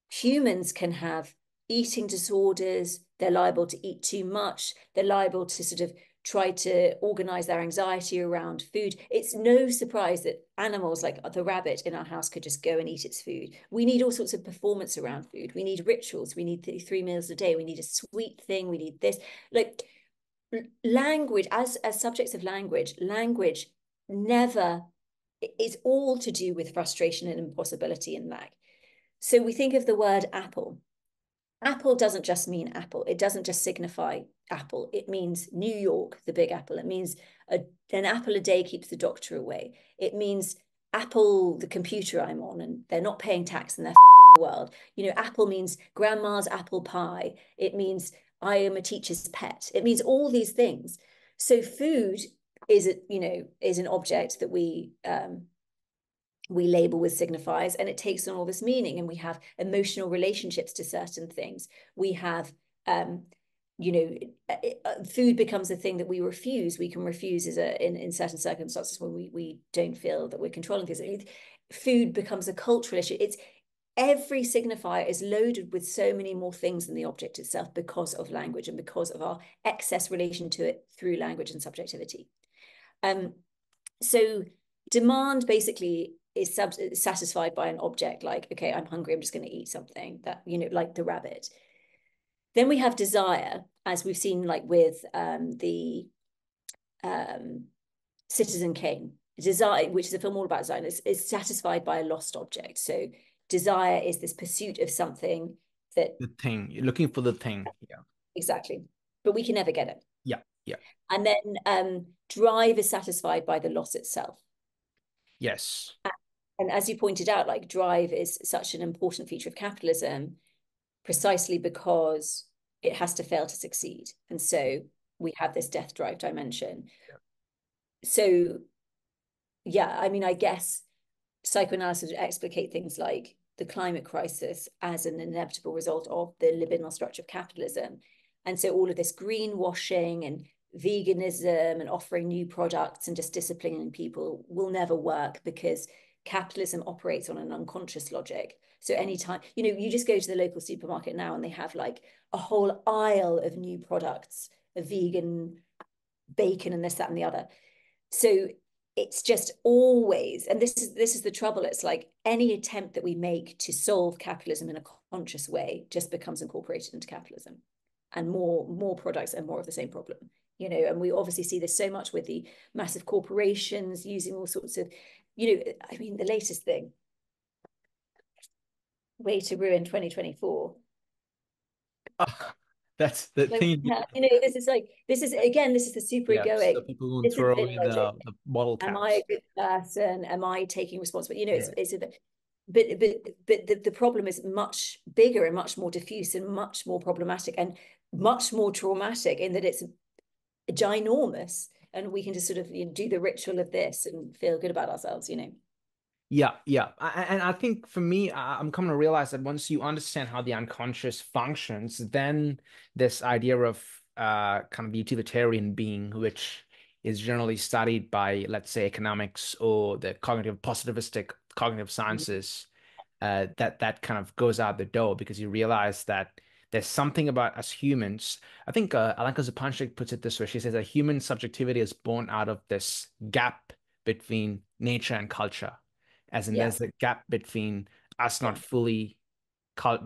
humans can have eating disorders. They're liable to eat too much. They're liable to sort of try to organize their anxiety around food. It's no surprise that animals like the rabbit in our house could just go and eat its food. We need all sorts of performance around food. We need rituals. We need 3 meals a day. We need a sweet thing. We need this. Like, language, as subjects of language never is all to do with frustration and impossibility and lack. So we think of the word apple. Apple doesn't just mean apple. It doesn't just signify apple. It means New York, the big apple. It means an apple a day keeps the doctor away. It means Apple, the computer I'm on, and they're not paying tax and they're fucking the world. Apple means grandma's apple pie. It means I am a teacher's pet. It means all these things. So food is an object that we label with signifiers, and it takes on all this meaning. And we have emotional relationships to certain things. We have, food becomes a thing that we refuse. We can refuse in certain circumstances when we don't feel that we're controlling things. Food becomes a cultural issue. Every signifier is loaded with so many more things than the object itself because of language and because of our excess relation to it through language and subjectivity. So demand basically is satisfied by an object, like, okay, I'm hungry, I'm just going to eat something, that, like the rabbit. Then we have desire, as we've seen, like with the Citizen Kane. Desire, which is a film all about desire, is satisfied by a lost object. So desire is this pursuit of something that... The thing. You're looking for the thing. Yeah. Exactly. But we can never get it. Yeah. Yeah. And then drive is satisfied by the loss itself. Yes. And as you pointed out, like, drive is such an important feature of capitalism precisely because it has to fail to succeed. And so we have this death drive dimension. Yeah. So, yeah, I mean, I guess psychoanalysis would explicate things like the climate crisis as an inevitable result of the libidinal structure of capitalism. And so all of this greenwashing and veganism and offering new products and just disciplining people will never work, because capitalism operates on an unconscious logic. So anytime, you just go to the local supermarket now and they have like a whole aisle of new products, of vegan bacon and this, that, and the other. So it's just always, and this is the trouble. It's like any attempt that we make to solve capitalism in a conscious way just becomes incorporated into capitalism, and more products and more of the same problem. And we obviously see this so much with the massive corporations using all sorts of, I mean, the latest thing, way to ruin 2024. That's the Like, thing. this is the super Yeah, so egoic. people won't This is throw the away logic. the bottle Am I a caps. good person? Am I taking responsibility? Yeah. But the problem is much bigger and much more diffuse and much more problematic and much more traumatic, in that it's ginormous, and we can just sort of do the ritual of this and feel good about ourselves. Yeah, yeah. And I think for me, I'm coming to realize that once you understand how the unconscious functions, then this idea of kind of the utilitarian being, which is generally studied by, let's say, economics or the cognitive positivistic cognitive sciences, that kind of goes out the door, because you realize that there's something about us humans. I think Alenka Zupančič puts it this way. She says that human subjectivity is born out of this gap between nature and culture, as in Yeah, there's a gap between us not yeah, fully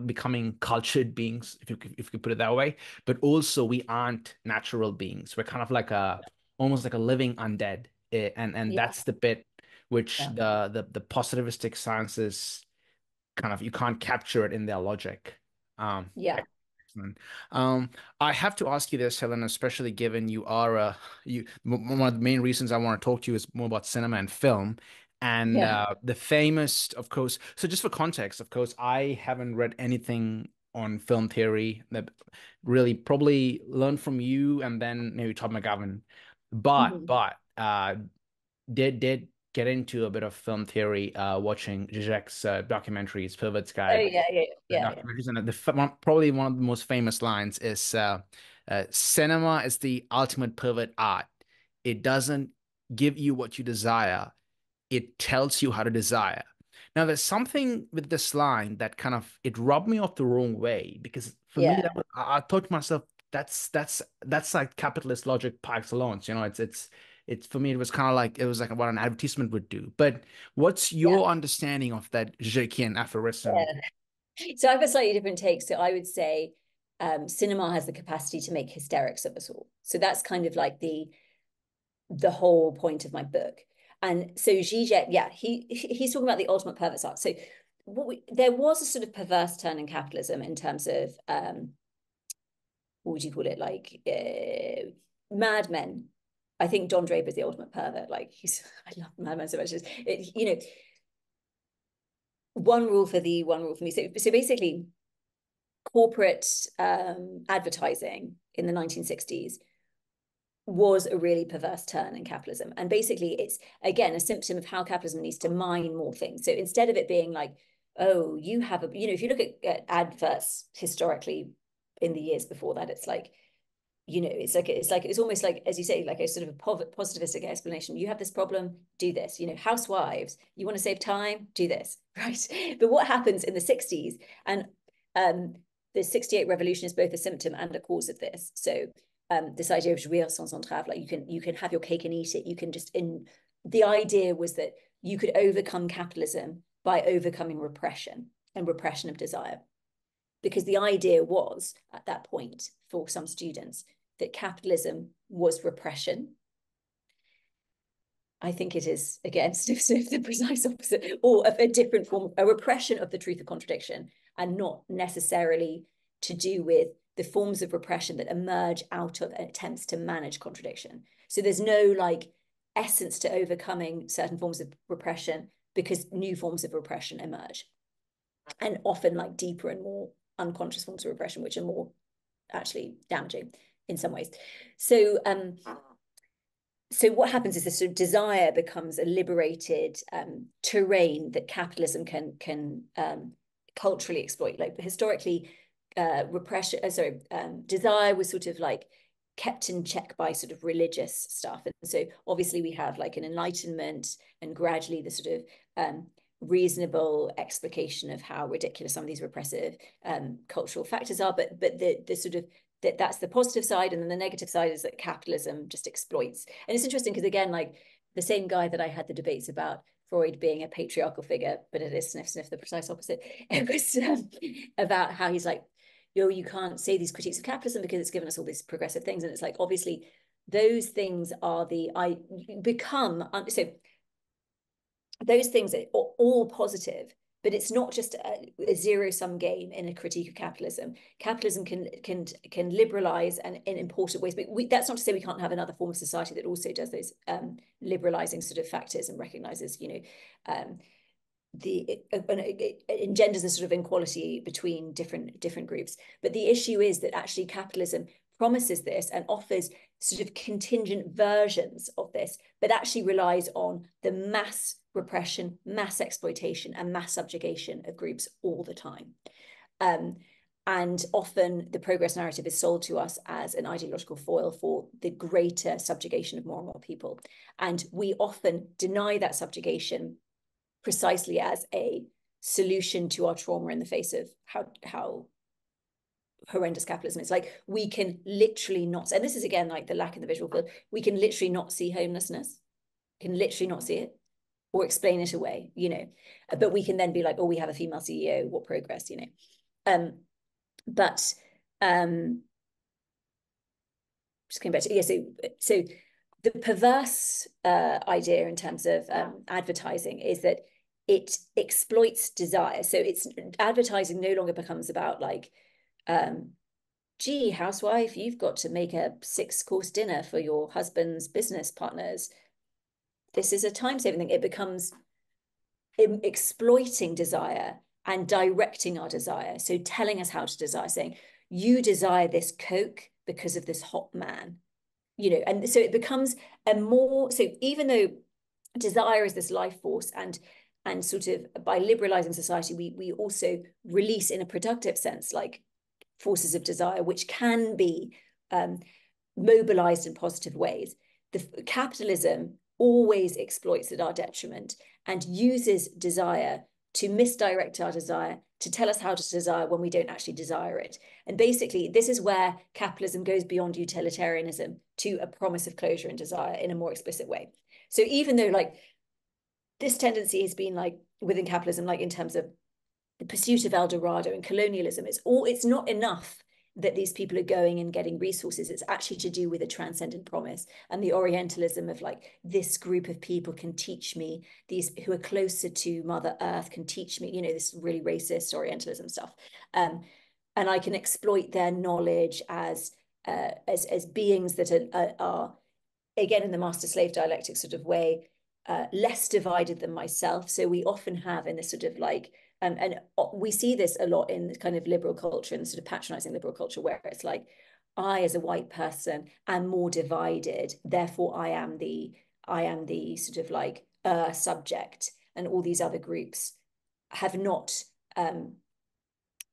becoming cultured beings, if you could put it that way, but also we aren't natural beings. We're kind of like almost like a living undead. And yeah, that's the bit which yeah, the positivistic sciences kind of, you can't capture it in their logic. yeah, Excellent. I have to ask you this, Helen, especially given you are one of the main reasons I want to talk to you is more about cinema and film. And yeah. the famous, of course, so just for context, of course, I haven't read anything on film theory, that really probably learned from you and then maybe Todd McGovern. But Mhm. but did get into a bit of film theory watching Zizek's documentaries, Pervert's Oh Guide, yeah, yeah, the yeah, yeah, documentaries, and probably one of the most famous lines is cinema is the ultimate pervert art. It doesn't give you what you desire, it tells you how to desire. Now, there's something with this line that kind of, it rubbed me off the wrong way, because for me, yeah, I thought to myself, that's like capitalist logic par excellence. It's for me, it was kind of like, it was like what an advertisement would do. But what's yeah, your understanding of that Zizek aphorism? yeah. So I have a slightly different take. So I would say cinema has the capacity to make hysterics of us all. So that's kind of like the whole point of my book. And so Zizek, yeah, he's talking about the ultimate perverse art. So there was a sort of perverse turn in capitalism in terms of what would you call it, like Mad Men. I think Don Draper's the ultimate pervert. Like I love Mad Men so much. One rule for thee, one rule for me. So basically, corporate advertising in the 1960s was a really perverse turn in capitalism. And basically, it's again a symptom of how capitalism needs to mine more things. So instead of it being like, oh, you have a, if you look at adverts historically in the years before that, it's like, it's almost like, as you say, like a sort of a positivistic explanation. You have this problem, do this. Housewives, you want to save time, do this, right? But what happens in the 60s, and the 68 revolution is both a symptom and a cause of this. So this idea of jouir sans entrave, like you can have your cake and eat it. You can just the idea was that you could overcome capitalism by overcoming repression and repression of desire. Because the idea was at that point for some students that capitalism was repression. I think it is, again, the precise opposite, or of a different form, a repression of the truth of contradiction, and not necessarily to do with the forms of repression that emerge out of attempts to manage contradiction. So there's no like essence to overcoming certain forms of repression, because new forms of repression emerge, and often like deeper and more unconscious forms of repression, which are more actually damaging in some ways. So so what happens is this sort of desire becomes a liberated terrain that capitalism can culturally exploit. Like historically, repression, desire was sort of like kept in check by sort of religious stuff. And so obviously we have like an enlightenment and gradually the sort of reasonable explication of how ridiculous some of these repressive cultural factors are. But the sort of that's the positive side, and then the negative side is that capitalism just exploits. And it's interesting because again, like the same guy that I had the debates about Freud being a patriarchal figure, but it is sniff sniff the precise opposite. It was about how he's like, yo, you can't say these critiques of capitalism because it's given us all these progressive things, and it's like obviously those things are the I become so those things are all positive, but it's not just a zero-sum game in a critique of capitalism. Capitalism can liberalize and in important ways, but that's not to say we can't have another form of society that also does those liberalizing sort of factors and recognizes, it engenders a sort of inequality between different groups. But the issue is that actually capitalism promises this and offers sort of contingent versions of this, but actually relies on the mass repression, mass exploitation, and mass subjugation of groups all the time. And often the progress narrative is sold to us as an ideological foil for the greater subjugation of more and more people. And we often deny that subjugation precisely as a solution to our trauma in the face of how horrendous capitalism is. Like we can literally not, and this is again like the lack of the visual field, we can literally not see homelessness, can literally not see it or explain it away, but we can then be like, oh, we have a female CEO, what progress, but just came back to, so the perverse idea in terms of advertising is that it exploits desire. So it's advertising no longer becomes about like, gee, housewife, you've got to make a 6-course dinner for your husband's business partners. This is a time-saving thing. It becomes exploiting desire and directing our desire. So telling us how to desire, saying, you desire this Coke because of this hot man. And so it becomes so even though desire is this life force and sort of by liberalizing society, we also release in a productive sense, like forces of desire, which can be mobilized in positive ways. The capitalism always exploits at our detriment and uses desire to misdirect our desire, to tell us how to desire when we don't actually desire it. And basically, this is where capitalism goes beyond utilitarianism to a promise of closure and desire in a more explicit way. So even though like this tendency has been like within capitalism, like in terms of the pursuit of El Dorado and colonialism, it's not enough that these people are going and getting resources. It's actually to do with a transcendent promise and the Orientalism of like, this group of people can teach me, these who are closer to Mother Earth can teach me, this really racist Orientalism stuff. And I can exploit their knowledge as beings that are again, in the master-slave dialectic sort of way, less divided than myself. So we often have in this sort of like, and we see this a lot in the kind of liberal culture and sort of patronizing liberal culture, where it's like, I as a white person am more divided, therefore I am the sort of like subject, and all these other groups have not,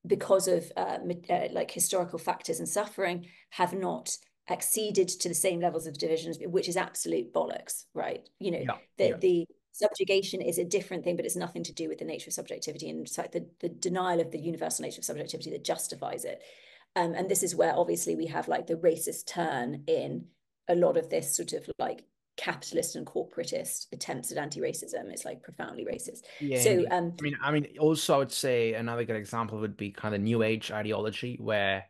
because of like historical factors and suffering, have not acceded to the same levels of divisions, which is absolute bollocks, right? The subjugation is a different thing, but it's nothing to do with the nature of subjectivity, and it's like the denial of the universal nature of subjectivity that justifies it. And this is where obviously we have like the racist turn in a lot of this sort of like capitalist and corporatist attempts at anti-racism. It's like profoundly racist. Yeah, So indeed. Also I would say another good example would be kind of New Age ideology, where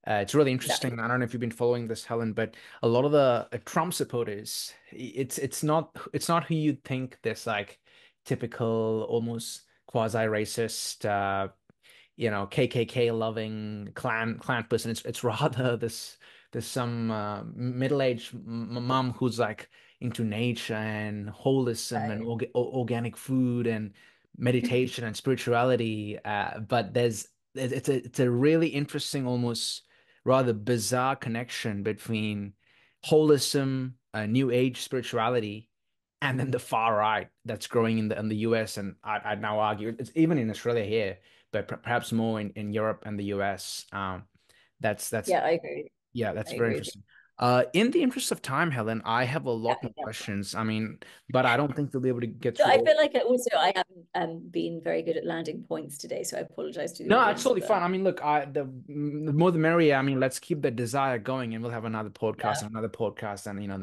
it's really interesting. exactly. I don't know if you've been following this, Helen, but a lot of the Trump supporters, it's not who you'd think. This like typical, almost quasi-racist, KKK loving clan person. It's rather this some middle-aged mom who's like into nature and holism and organic food and meditation and spirituality. But it's a really interesting, almost rather bizarre connection between holism, new age spirituality, and then the far right that's growing in the US, and I'd now argue it's even in Australia here, but perhaps more in Europe and the US. That's Yeah, I agree. yeah, that's I very agree with you. interesting. In the interest of time, Helen, I have a Yeah, lot more yeah. questions. I mean, but I don't think we'll be able to get So through I all. feel like I haven't been very good at landing points today, so I apologize to the No, it's audience, totally but fine. I mean, look, the more the merrier. I mean, let's keep the desire going, and we'll have yeah, another podcast, and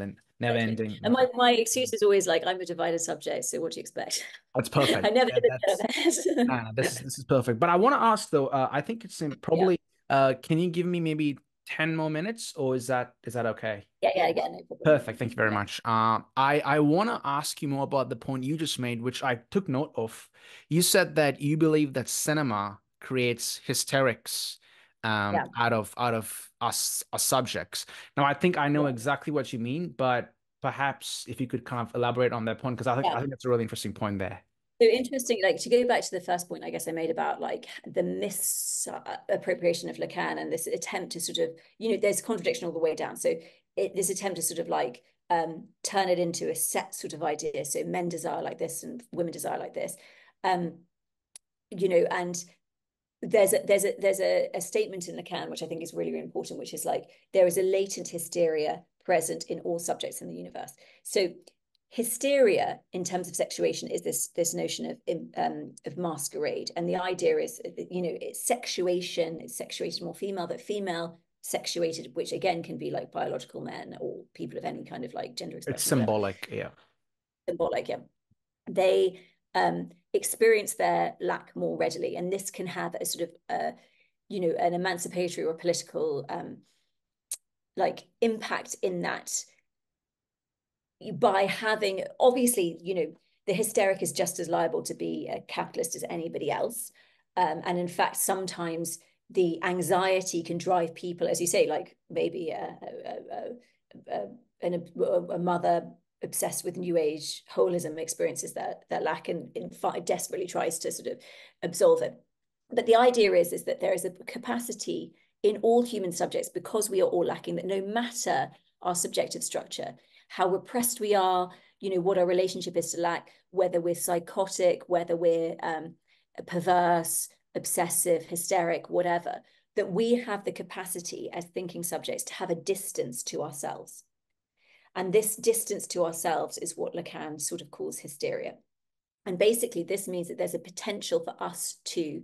then never exactly. ending. And my excuse is always like, I'm a divided subject, so what do you expect? That's I perfect. never Yeah, hit the nail that's on the head. this is perfect. But I want to ask though. I think it's Yeah, probably. Can you give me maybe 10 more minutes, or is that okay? yeah, no Perfect. problem. Thank you very Yeah, much. I want to ask you more about the point you just made, which I took note of. You said that you believe that cinema creates hysterics yeah, out of us subjects. Now, I think I know yeah, exactly what you mean, but perhaps if you could kind of elaborate on that point, because I think yeah. I think that's a really interesting point there. So interesting, like to go back to the first point, I guess I made about like the misappropriation of Lacan and this attempt to sort of, there's contradiction all the way down. So this attempt to sort of like turn it into a set sort of idea. So men desire like this and women desire like this. Um, and there's a statement in Lacan which I think is really, really important, which is like there is a latent hysteria present in all subjects in the universe. So hysteria in terms of sexuation is this notion of masquerade, and the idea is it's sexuation, it's sexuated more female, that female sexuated, which again can be like biological men or people of any kind of like gender It's expression or whatever, symbolic, yeah. symbolic, yeah, they experience their lack more readily, and this can have a sort of an emancipatory or political like impact in that by having, obviously, the hysteric is just as liable to be a capitalist as anybody else, and in fact sometimes the anxiety can drive people, as you say, like maybe a mother obsessed with new age holism experiences that lack and desperately tries to sort of absolve it. But the idea is that there is a capacity in all human subjects, because we are all lacking, that no matter our subjective structure, how repressed we are, what our relationship is to lack, whether we're psychotic, whether we're perverse, obsessive, hysteric, whatever, that we have the capacity as thinking subjects to have a distance to ourselves. And this distance to ourselves is what Lacan sort of calls hysteria. And basically, this means that there's a potential for us to,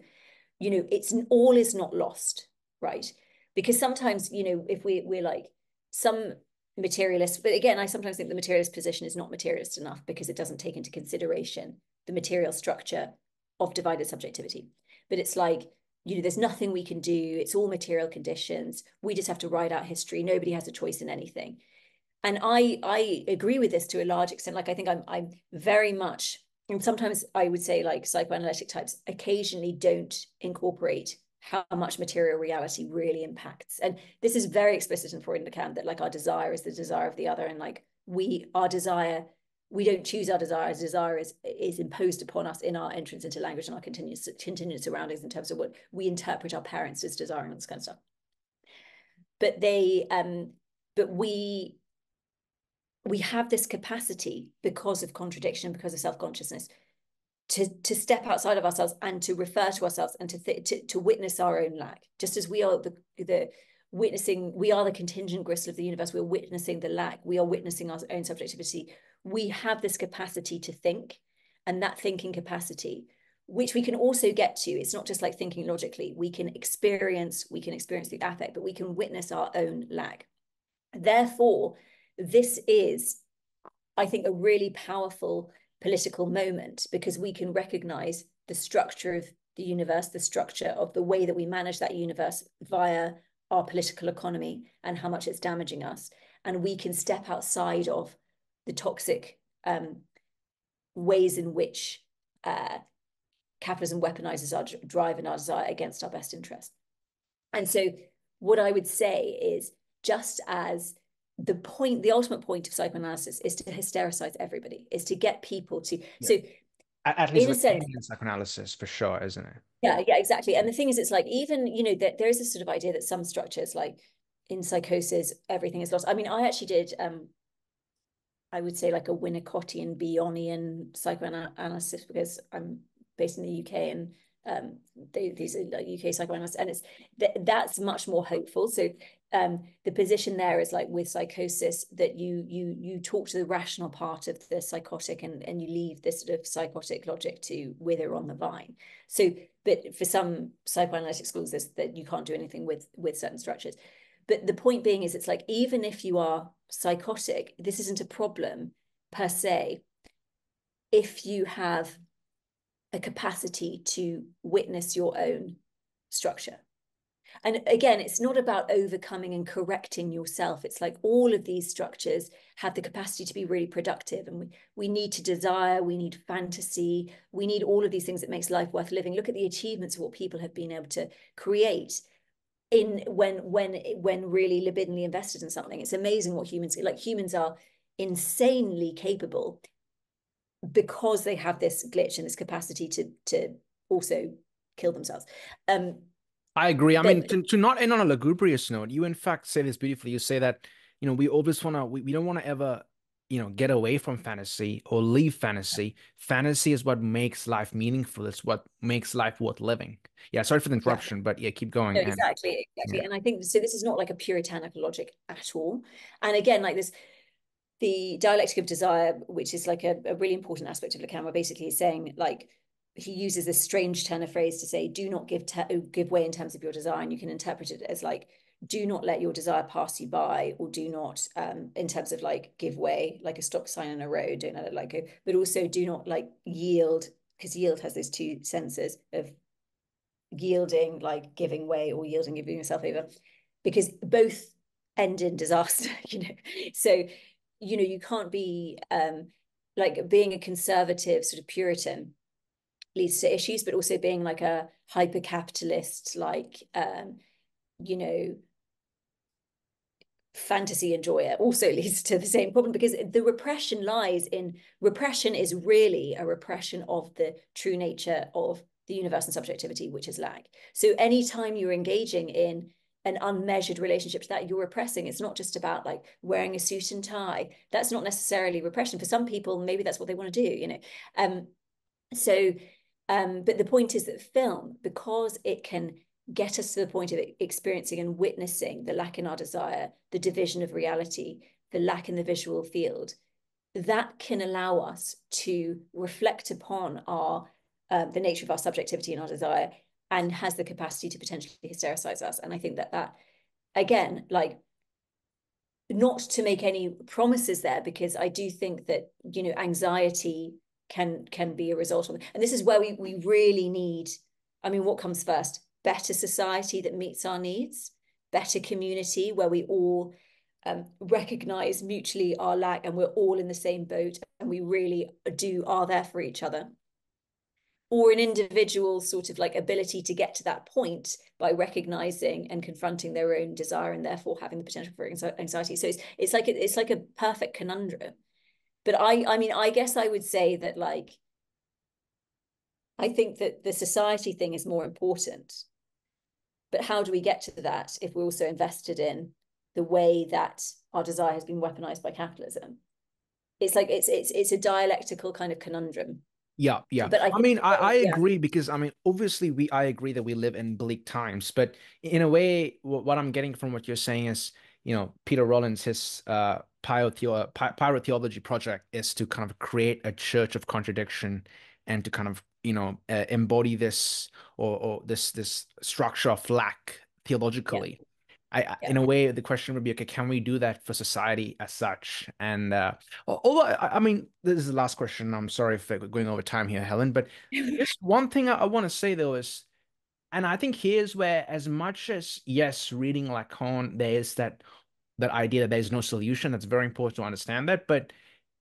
it's all is not lost, right? Because sometimes, if we're like some materialist, but again, I sometimes think the materialist position is not materialist enough because it doesn't take into consideration the material structure of divided subjectivity. But it's like, there's nothing we can do. It's all material conditions. We just have to write out history. Nobody has a choice in anything. And I agree with this to a large extent. Like I think I'm very much, and sometimes I would say like psychoanalytic types occasionally don't incorporate how much material reality really impacts. And this is very explicit in Freud and Lacan, that like our desire is the desire of the other, and like our desire, we don't choose our desire. Our desire is imposed upon us in our entrance into language and our continued surroundings in terms of what we interpret our parents as desiring and this kind of stuff. But but we have this capacity because of contradiction, because of self-consciousness, to step outside of ourselves and to refer to ourselves and to witness our own lack, just as we are the witnessing, we are the contingent gristle of the universe, we're witnessing the lack, we are witnessing our own subjectivity. We have this capacity to think, and that thinking capacity, which we can also get to, it's not just like thinking logically, we can experience the affect, but we can witness our own lack. Therefore, this is, I think, a really powerful political moment, because we can recognize the structure of the universe, the structure of the way that we manage that universe via our political economy and how much it's damaging us. And we can step outside of the toxic ways in which capitalism weaponizes our drive and our desire against our best interest. And so what I would say is, just as the ultimate point of psychoanalysis is to hystericize everybody, is to get people to, Yeah. so At least in a with sense, Hegelian psychoanalysis, for sure, isn't it? yeah, exactly. And the thing is, it's like, even, that there is this sort of idea that some structures, like in psychosis, everything is lost. I mean, I actually did I would say like a Winnicottian, Bionian psychoanalysis, because I'm based in the UK, and these are like UK psychoanalysts, and that's much more hopeful. So the position there is like with psychosis, that you talk to the rational part of the psychotic, and you leave this sort of psychotic logic to wither on the vine. So, but for some psychoanalytic schools, there's that you can't do anything with certain structures. But the point being is, it's like, even if you are psychotic, this isn't a problem per se if you have a capacity to witness your own structure. And again, it's not about overcoming and correcting yourself. It's like all of these structures have the capacity to be really productive. And we need to desire, we need fantasy, we need all of these things that makes life worth living. Look at the achievements of what people have been able to create in when really libidinally invested in something. It's amazing what humans are insanely capable, because they have this glitch and this capacity to also kill themselves. I agree. I mean, to not end on a lugubrious note, you in fact say this beautifully. You say that, we always we don't want to ever, get away from fantasy or leave fantasy. Fantasy is what makes life meaningful. It's what makes life worth living. Yeah, sorry for the interruption, but yeah, keep going. No, exactly. Yeah. And I think so. This is not like a puritanical logic at all. And again, like this, the dialectic of desire, which is like a really important aspect of Lacan, where basically he's saying, like, he uses this strange turn of phrase to say, do not give way in terms of your desire. And you can interpret it as like, do not let your desire pass you by, or do not, in terms of like give way, like a stop sign on a road, don't let it like go, but also do not like yield, because yield has those two senses of yielding, like giving way, or yielding, giving yourself over, because both end in disaster, So, you can't be like, being a conservative sort of Puritan leads to issues, but also being like a hyper capitalist, like fantasy enjoyer also leads to the same problem, because the repression is really a repression of the true nature of the universe and subjectivity, which is lack. So anytime you're engaging in an unmeasured relationship to that, you're repressing. It's not just about like wearing a suit and tie. That's not necessarily repression. For some people, maybe that's what they want to do, but the point is that film, because it can get us to the point of experiencing and witnessing the lack in our desire, the division of reality, the lack in the visual field, that can allow us to reflect upon the nature of our subjectivity and our desire, and has the capacity to potentially hystericize us. And I think that again, like, not to make any promises there, because I do think that anxiety can be a result of it. And this is where we really need, I mean, what comes first? Better society that meets our needs, better community where we all recognize mutually our lack, and we're all in the same boat, and we really are there for each other, or an individual sort of like ability to get to that point by recognizing and confronting their own desire, and therefore having the potential for anxiety. So it's like a perfect conundrum. But I mean, I guess I would say that, like, I think that the society thing is more important. But how do we get to that if we're also invested in the way that our desire has been weaponized by capitalism? It's like it's a dialectical kind of conundrum. Yeah, yeah. But I I think, mean, I yeah, agree, because I mean, obviously I agree that we live in bleak times, but in a way, what I'm getting from what you're saying is, Peter Rollins, his pyrotheology project is to kind of create a church of contradiction, and to kind of, embody this, or this structure of lack yeah, theologically. In yeah. a way, the question would be, okay, can we do that for society as such? And although, I mean, this is the last question. I'm sorry if we're going over time here, Helen, but just one thing I want to say though is, and I think here's where, as much as, yes, reading Lacan, there is that idea that there's no solution. That's very important to understand that, but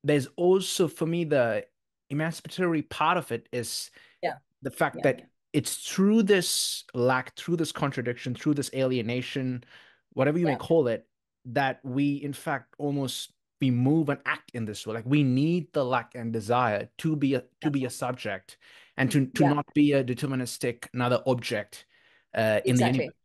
there's also, for me, the emancipatory part of it is Yeah, the fact yeah, that it's through this lack, through this contradiction, through this alienation, whatever you may yeah, call it, that we, in fact, almost we move and act in this way. Like, we need the lack and desire to yeah, be a subject, and to yeah, not be a deterministic another object in the exactly. universe.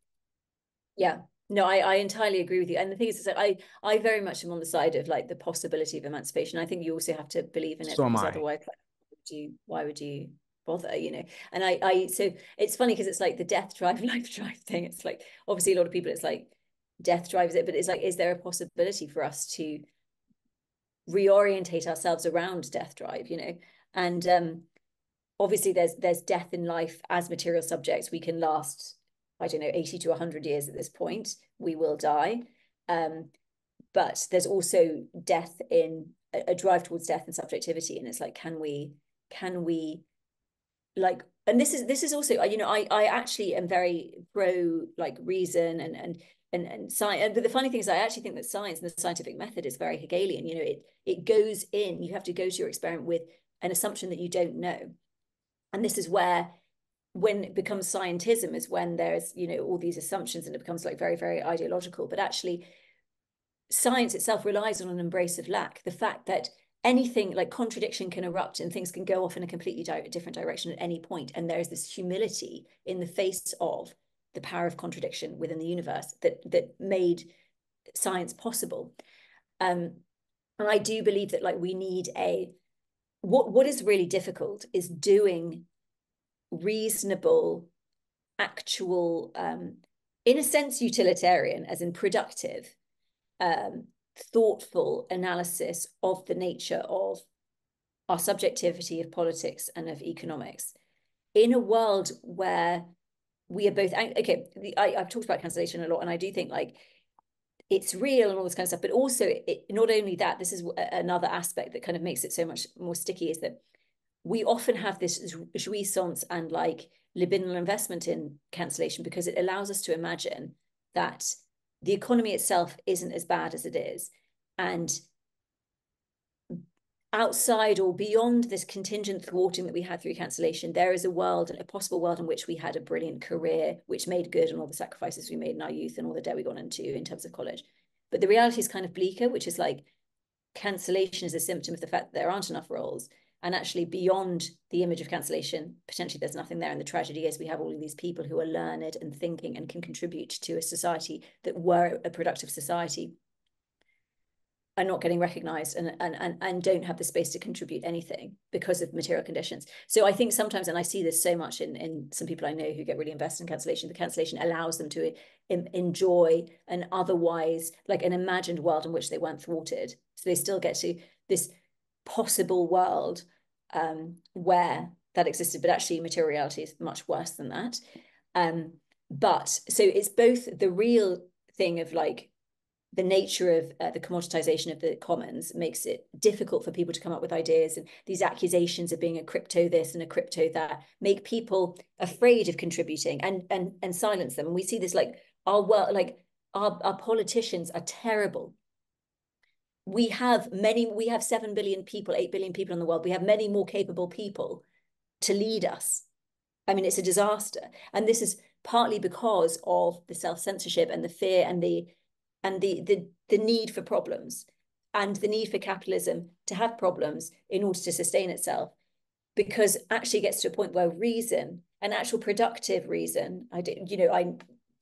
Yeah. No, I entirely agree with you. And the thing is I very much am on the side of like the possibility of emancipation. I think you also have to believe in it, So am because I. otherwise, why would you bother, you know? And I so it's funny because it's like the death drive, life drive thing. It's like obviously a lot of people, it's like death drives it, but it's like, is there a possibility for us to reorientate ourselves around death drive, you know? And obviously there's death in life as material subjects. We can last, I don't know, 80 to 100 years at this point. We will die. But there's also death in a drive towards death and subjectivity. And it's like, can we like, and this is also, you know, I actually am very pro like reason and science. But the funny thing is I actually think that science and the scientific method is very Hegelian. You know, it goes in, you have to go to your experiment with an assumption that you don't know. And this is where, when it becomes scientism, is when there's, you know, all these assumptions and it becomes like very, very ideological. But actually, science itself relies on an embrace of lack. The fact that anything like contradiction can erupt and things can go off in a completely different direction at any point. And there's this humility in the face of the power of contradiction within the universe that made science possible. And I do believe that like we need what is really difficult is doing reasonable, actual, in a sense, utilitarian, as in productive, thoughtful analysis of the nature of our subjectivity of politics and of economics in a world where we are both, okay, I've talked about cancellation a lot, and I do think like it's real and all this kind of stuff, but also not only that, this is another aspect that kind of makes it so much more sticky, is that we often have this jouissance and like libidinal investment in cancellation because it allows us to imagine that the economy itself isn't as bad as it is. And outside or beyond this contingent thwarting that we had through cancellation, there is a world, a possible world in which we had a brilliant career, which made good on all the sacrifices we made in our youth and all the debt we got into in terms of college. But the reality is kind of bleaker, which is like cancellation is a symptom of the fact that there aren't enough roles. And actually beyond the image of cancellation, potentially there's nothing there. And the tragedy is we have all of these people who are learned and thinking and can contribute to a society that were a productive society, are not getting recognized and don't have the space to contribute anything because of material conditions. So I think sometimes, and I see this so much in some people I know who get really invested in cancellation, the cancellation allows them to enjoy an otherwise, like an imagined world in which they weren't thwarted. So they still get to this possible world where that existed, but actually materiality is much worse than that. But so it's both the real thing of like the nature of the commoditization of the commons makes it difficult for people to come up with ideas, and these accusations of being a crypto this and a crypto that make people afraid of contributing and silence them. And we see this like our world, like our politicians are terrible. We have 7 billion people, 8 billion people in the world. We have many more capable people to lead us. I mean, it's a disaster. And this is partly because of the self-censorship and the fear and the need for problems and the need for capitalism to have problems in order to sustain itself, because actually it gets to a point where reason and actual productive reason,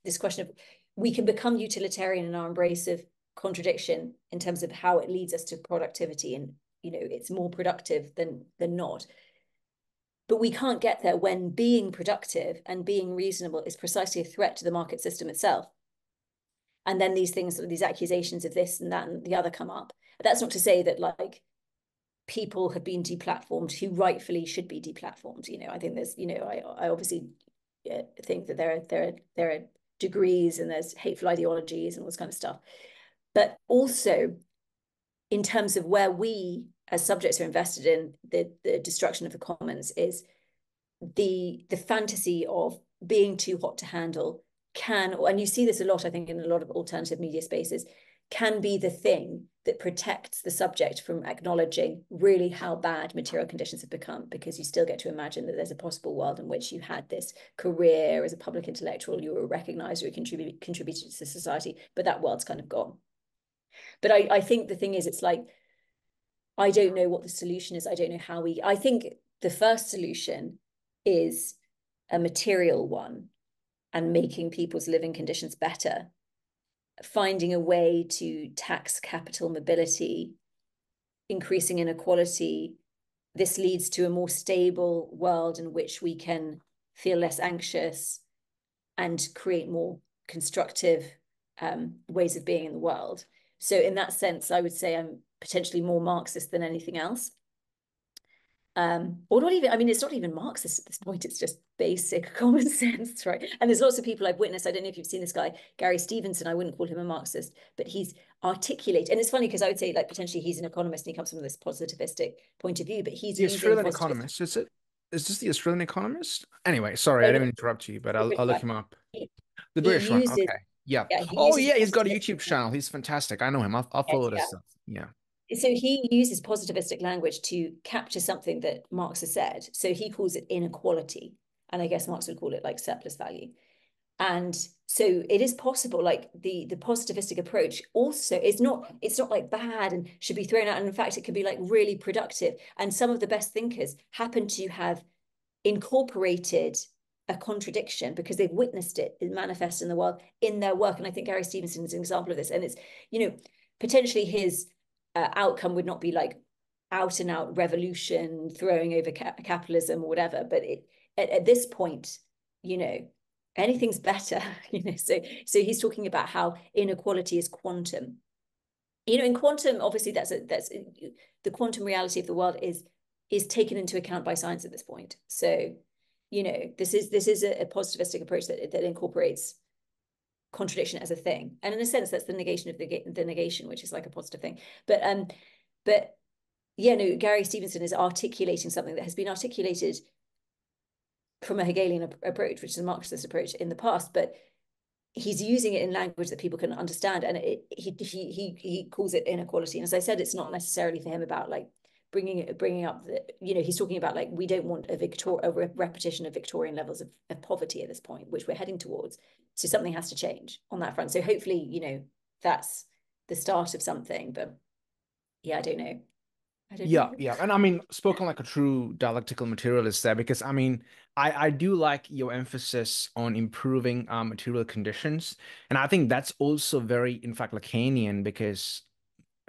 this question of, we can become utilitarian in our embrace of contradiction in terms of how it leads us to productivity, and you know it's more productive than not. But we can't get there when being productive and being reasonable is precisely a threat to the market system itself. And then these things, these accusations of this and that and the other come up. That's not to say that like people have been deplatformed who rightfully should be deplatformed. You know, I think there's, you know, I obviously think that there are degrees and there's hateful ideologies and all this kind of stuff. But also in terms of where we as subjects are invested in the destruction of the commons is the fantasy of being too hot to handle can, and you see this a lot, I think, in a lot of alternative media spaces, can be the thing that protects the subject from acknowledging really how bad material conditions have become, because you still get to imagine that there's a possible world in which you had this career as a public intellectual, you were recognized, or you contributed to society, but that world's kind of gone. But I think the thing is, it's like, I don't know what the solution is. I don't know I think the first solution is a material one and making people's living conditions better. finding a way to tax capital mobility, increasing inequality. This leads to a more stable world in which we can feel less anxious and create more constructive ways of being in the world. So in that sense, I would say I'm potentially more Marxist than anything else. Or not even, I mean, it's not even Marxist at this point, it's just basic common sense, right? And there's lots of people I've witnessed, I don't know if you've seen this guy, Gary Stevenson, I wouldn't call him a Marxist, but he's articulate, and it's funny because I would say like potentially he's an economist and he comes from this positivistic point of view, but he's The using Australian positivist. Economist, is it? Is this the Australian Economist? Anyway, sorry, I didn't mean to interrupt you, but I'll look him up. The He British one, uses, okay. Yeah. yeah, he Oh uses yeah, he's got a positivist YouTube channel. He's fantastic. I know him. I'll follow language, this yeah. stuff. Yeah. So he uses positivistic language to capture something that Marx has said. So he calls it inequality. And I guess Marx would call it like surplus value. And so it is possible, like the positivistic approach also it's not like bad and should be thrown out. And in fact, it can be like really productive. And some of the best thinkers happen to have incorporated a contradiction because they've witnessed it manifest in the world in their work. And I think Gary Stevenson is an example of this. And it's, potentially his outcome would not be like out and out revolution, throwing over capitalism or whatever. But at this point, anything's better. So he's talking about how inequality is quantum. In quantum, obviously, that's the quantum reality of the world is taken into account by science at this point. So, this is a positivistic approach that incorporates contradiction as a thing, and in a sense, that's the negation of the negation, which is like a positive thing. But yeah, no, Gary Stevenson is articulating something that has been articulated from a Hegelian approach, which is a Marxist approach in the past, but he's using it in language that people can understand, and he calls it inequality. And as I said, it's not necessarily for him about like bringing up the, he's talking about like we don't want a repetition of Victorian levels of poverty at this point, which we're heading towards. So something has to change on that front. So hopefully, that's the start of something. But yeah, I don't know. Yeah, yeah. And I mean, spoken like a true dialectical materialist there, because I mean, I do like your emphasis on improving material conditions. And I think that's also very, in fact, Lacanian, because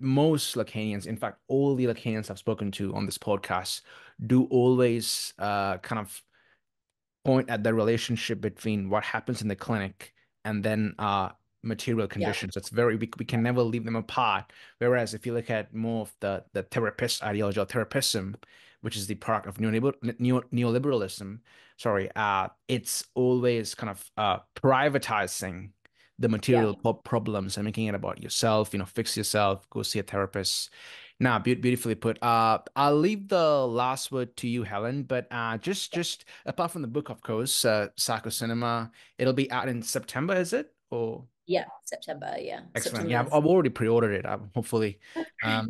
most Lacanians, in fact, all the Lacanians I've spoken to on this podcast, do always kind of point at the relationship between what happens in the clinic and then material Yeah, conditions. It's we can never leave them apart. Whereas if you look at more of the therapist ideology or therapism, which is the product of neoliberalism, sorry, it's always kind of privatizing the yeah. material problems and making it about yourself, fix yourself, go see a therapist. Now, beautifully put. I'll leave the last word to you, Helen. But just apart from the book, of course, Psychocinema, it'll be out in September, is it? Or Yeah, September. Yeah, excellent. September Yeah, the I've already pre-ordered it. Hopefully,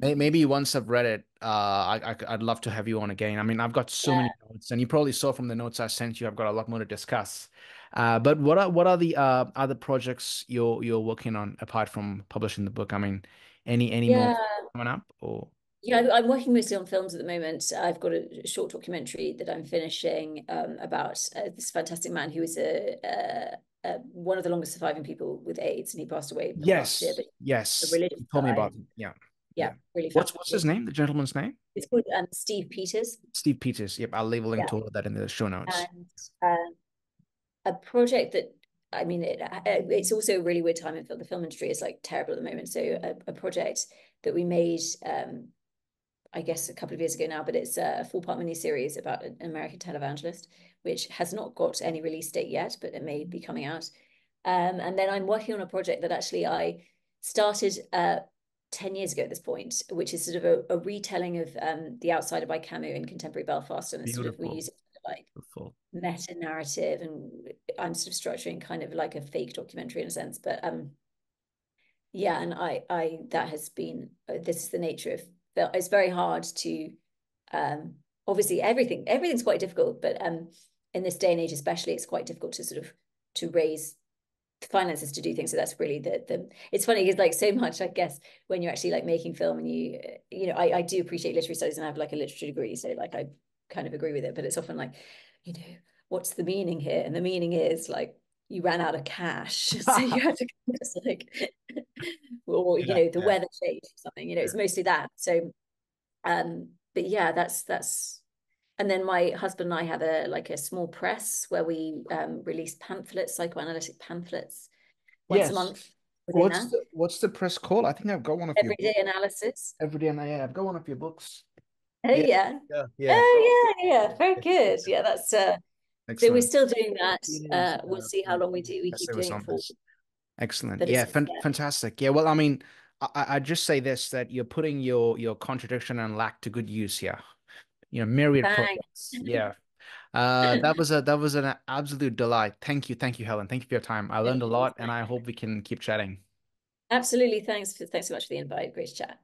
maybe once I've read it, I'd love to have you on again. I mean, I've got so yeah. many notes, and you probably saw from the notes I sent you, I've got a lot more to discuss. But what are the other projects you're working on apart from publishing the book? I mean, any more Yeah, coming up or? yeah, I'm working mostly on films at the moment. I've got a short documentary that I'm finishing about this fantastic man who is one of the longest surviving people with AIDS, and he passed away last year. Yes, But a yes. religious You told me guy, about it. Yeah, yeah, yeah. really What's his fascinating. name? The gentleman's name? It's called Steve Peters. Steve Peters. Yep, I'll leave a link Yeah, to all of that in the show notes. and a project that I mean, it's also a really weird time in film. The film industry is like terrible at the moment. So a project that we made I guess a couple of years ago now, but it's a 4-part miniseries about an American televangelist, which has not got any release date yet, but it may be coming out. And then I'm working on a project that actually I started 10 years ago at this point, which is sort of a retelling of The Outsider by Camus in contemporary Belfast. And it's sort of, we Beautiful, use it for like beautiful. meta narrative, and I'm sort of structuring kind of like a fake documentary in a sense. But yeah, and that has been, this is the nature of, it's very hard to obviously everything's quite difficult, but in this day and age especially, it's quite difficult to sort of to raise finances to do things. So that's really the it's funny because like so much I guess when you're actually like making film, and I do appreciate literary studies and I have like a literature degree, so like I kind of agree with it, but it's often like, what's the meaning here? And the meaning is like you ran out of cash, so you had to just like, or you know, the Yeah, weather changed or something. You know, yeah. it's mostly that. So, but yeah, that's. And then my husband and I have a small press where we release pamphlets, psychoanalytic pamphlets, once a Yes. month. We're doing that. What's the press called? I think I've got one of your Everyday books. analysis. Every day, yeah, I've got one of your books. Oh Yeah, yeah. yeah, yeah. Oh yeah, yeah. Very good. Yeah, that's so we're Excellent. still doing that. Teenage We'll see how long we do. We keep essay with doing it for. zombies. Excellent. But Yeah, it's fantastic. Yeah, well, I mean, I just say this that you're putting your contradiction and lack to good use here. Myriad projects. thanks. Yeah. That was an absolute delight. Thank you, Helen. Thank you for your time. I learned a lot, and I hope we can keep chatting. Absolutely. Thanks so much for the invite. Great to chat.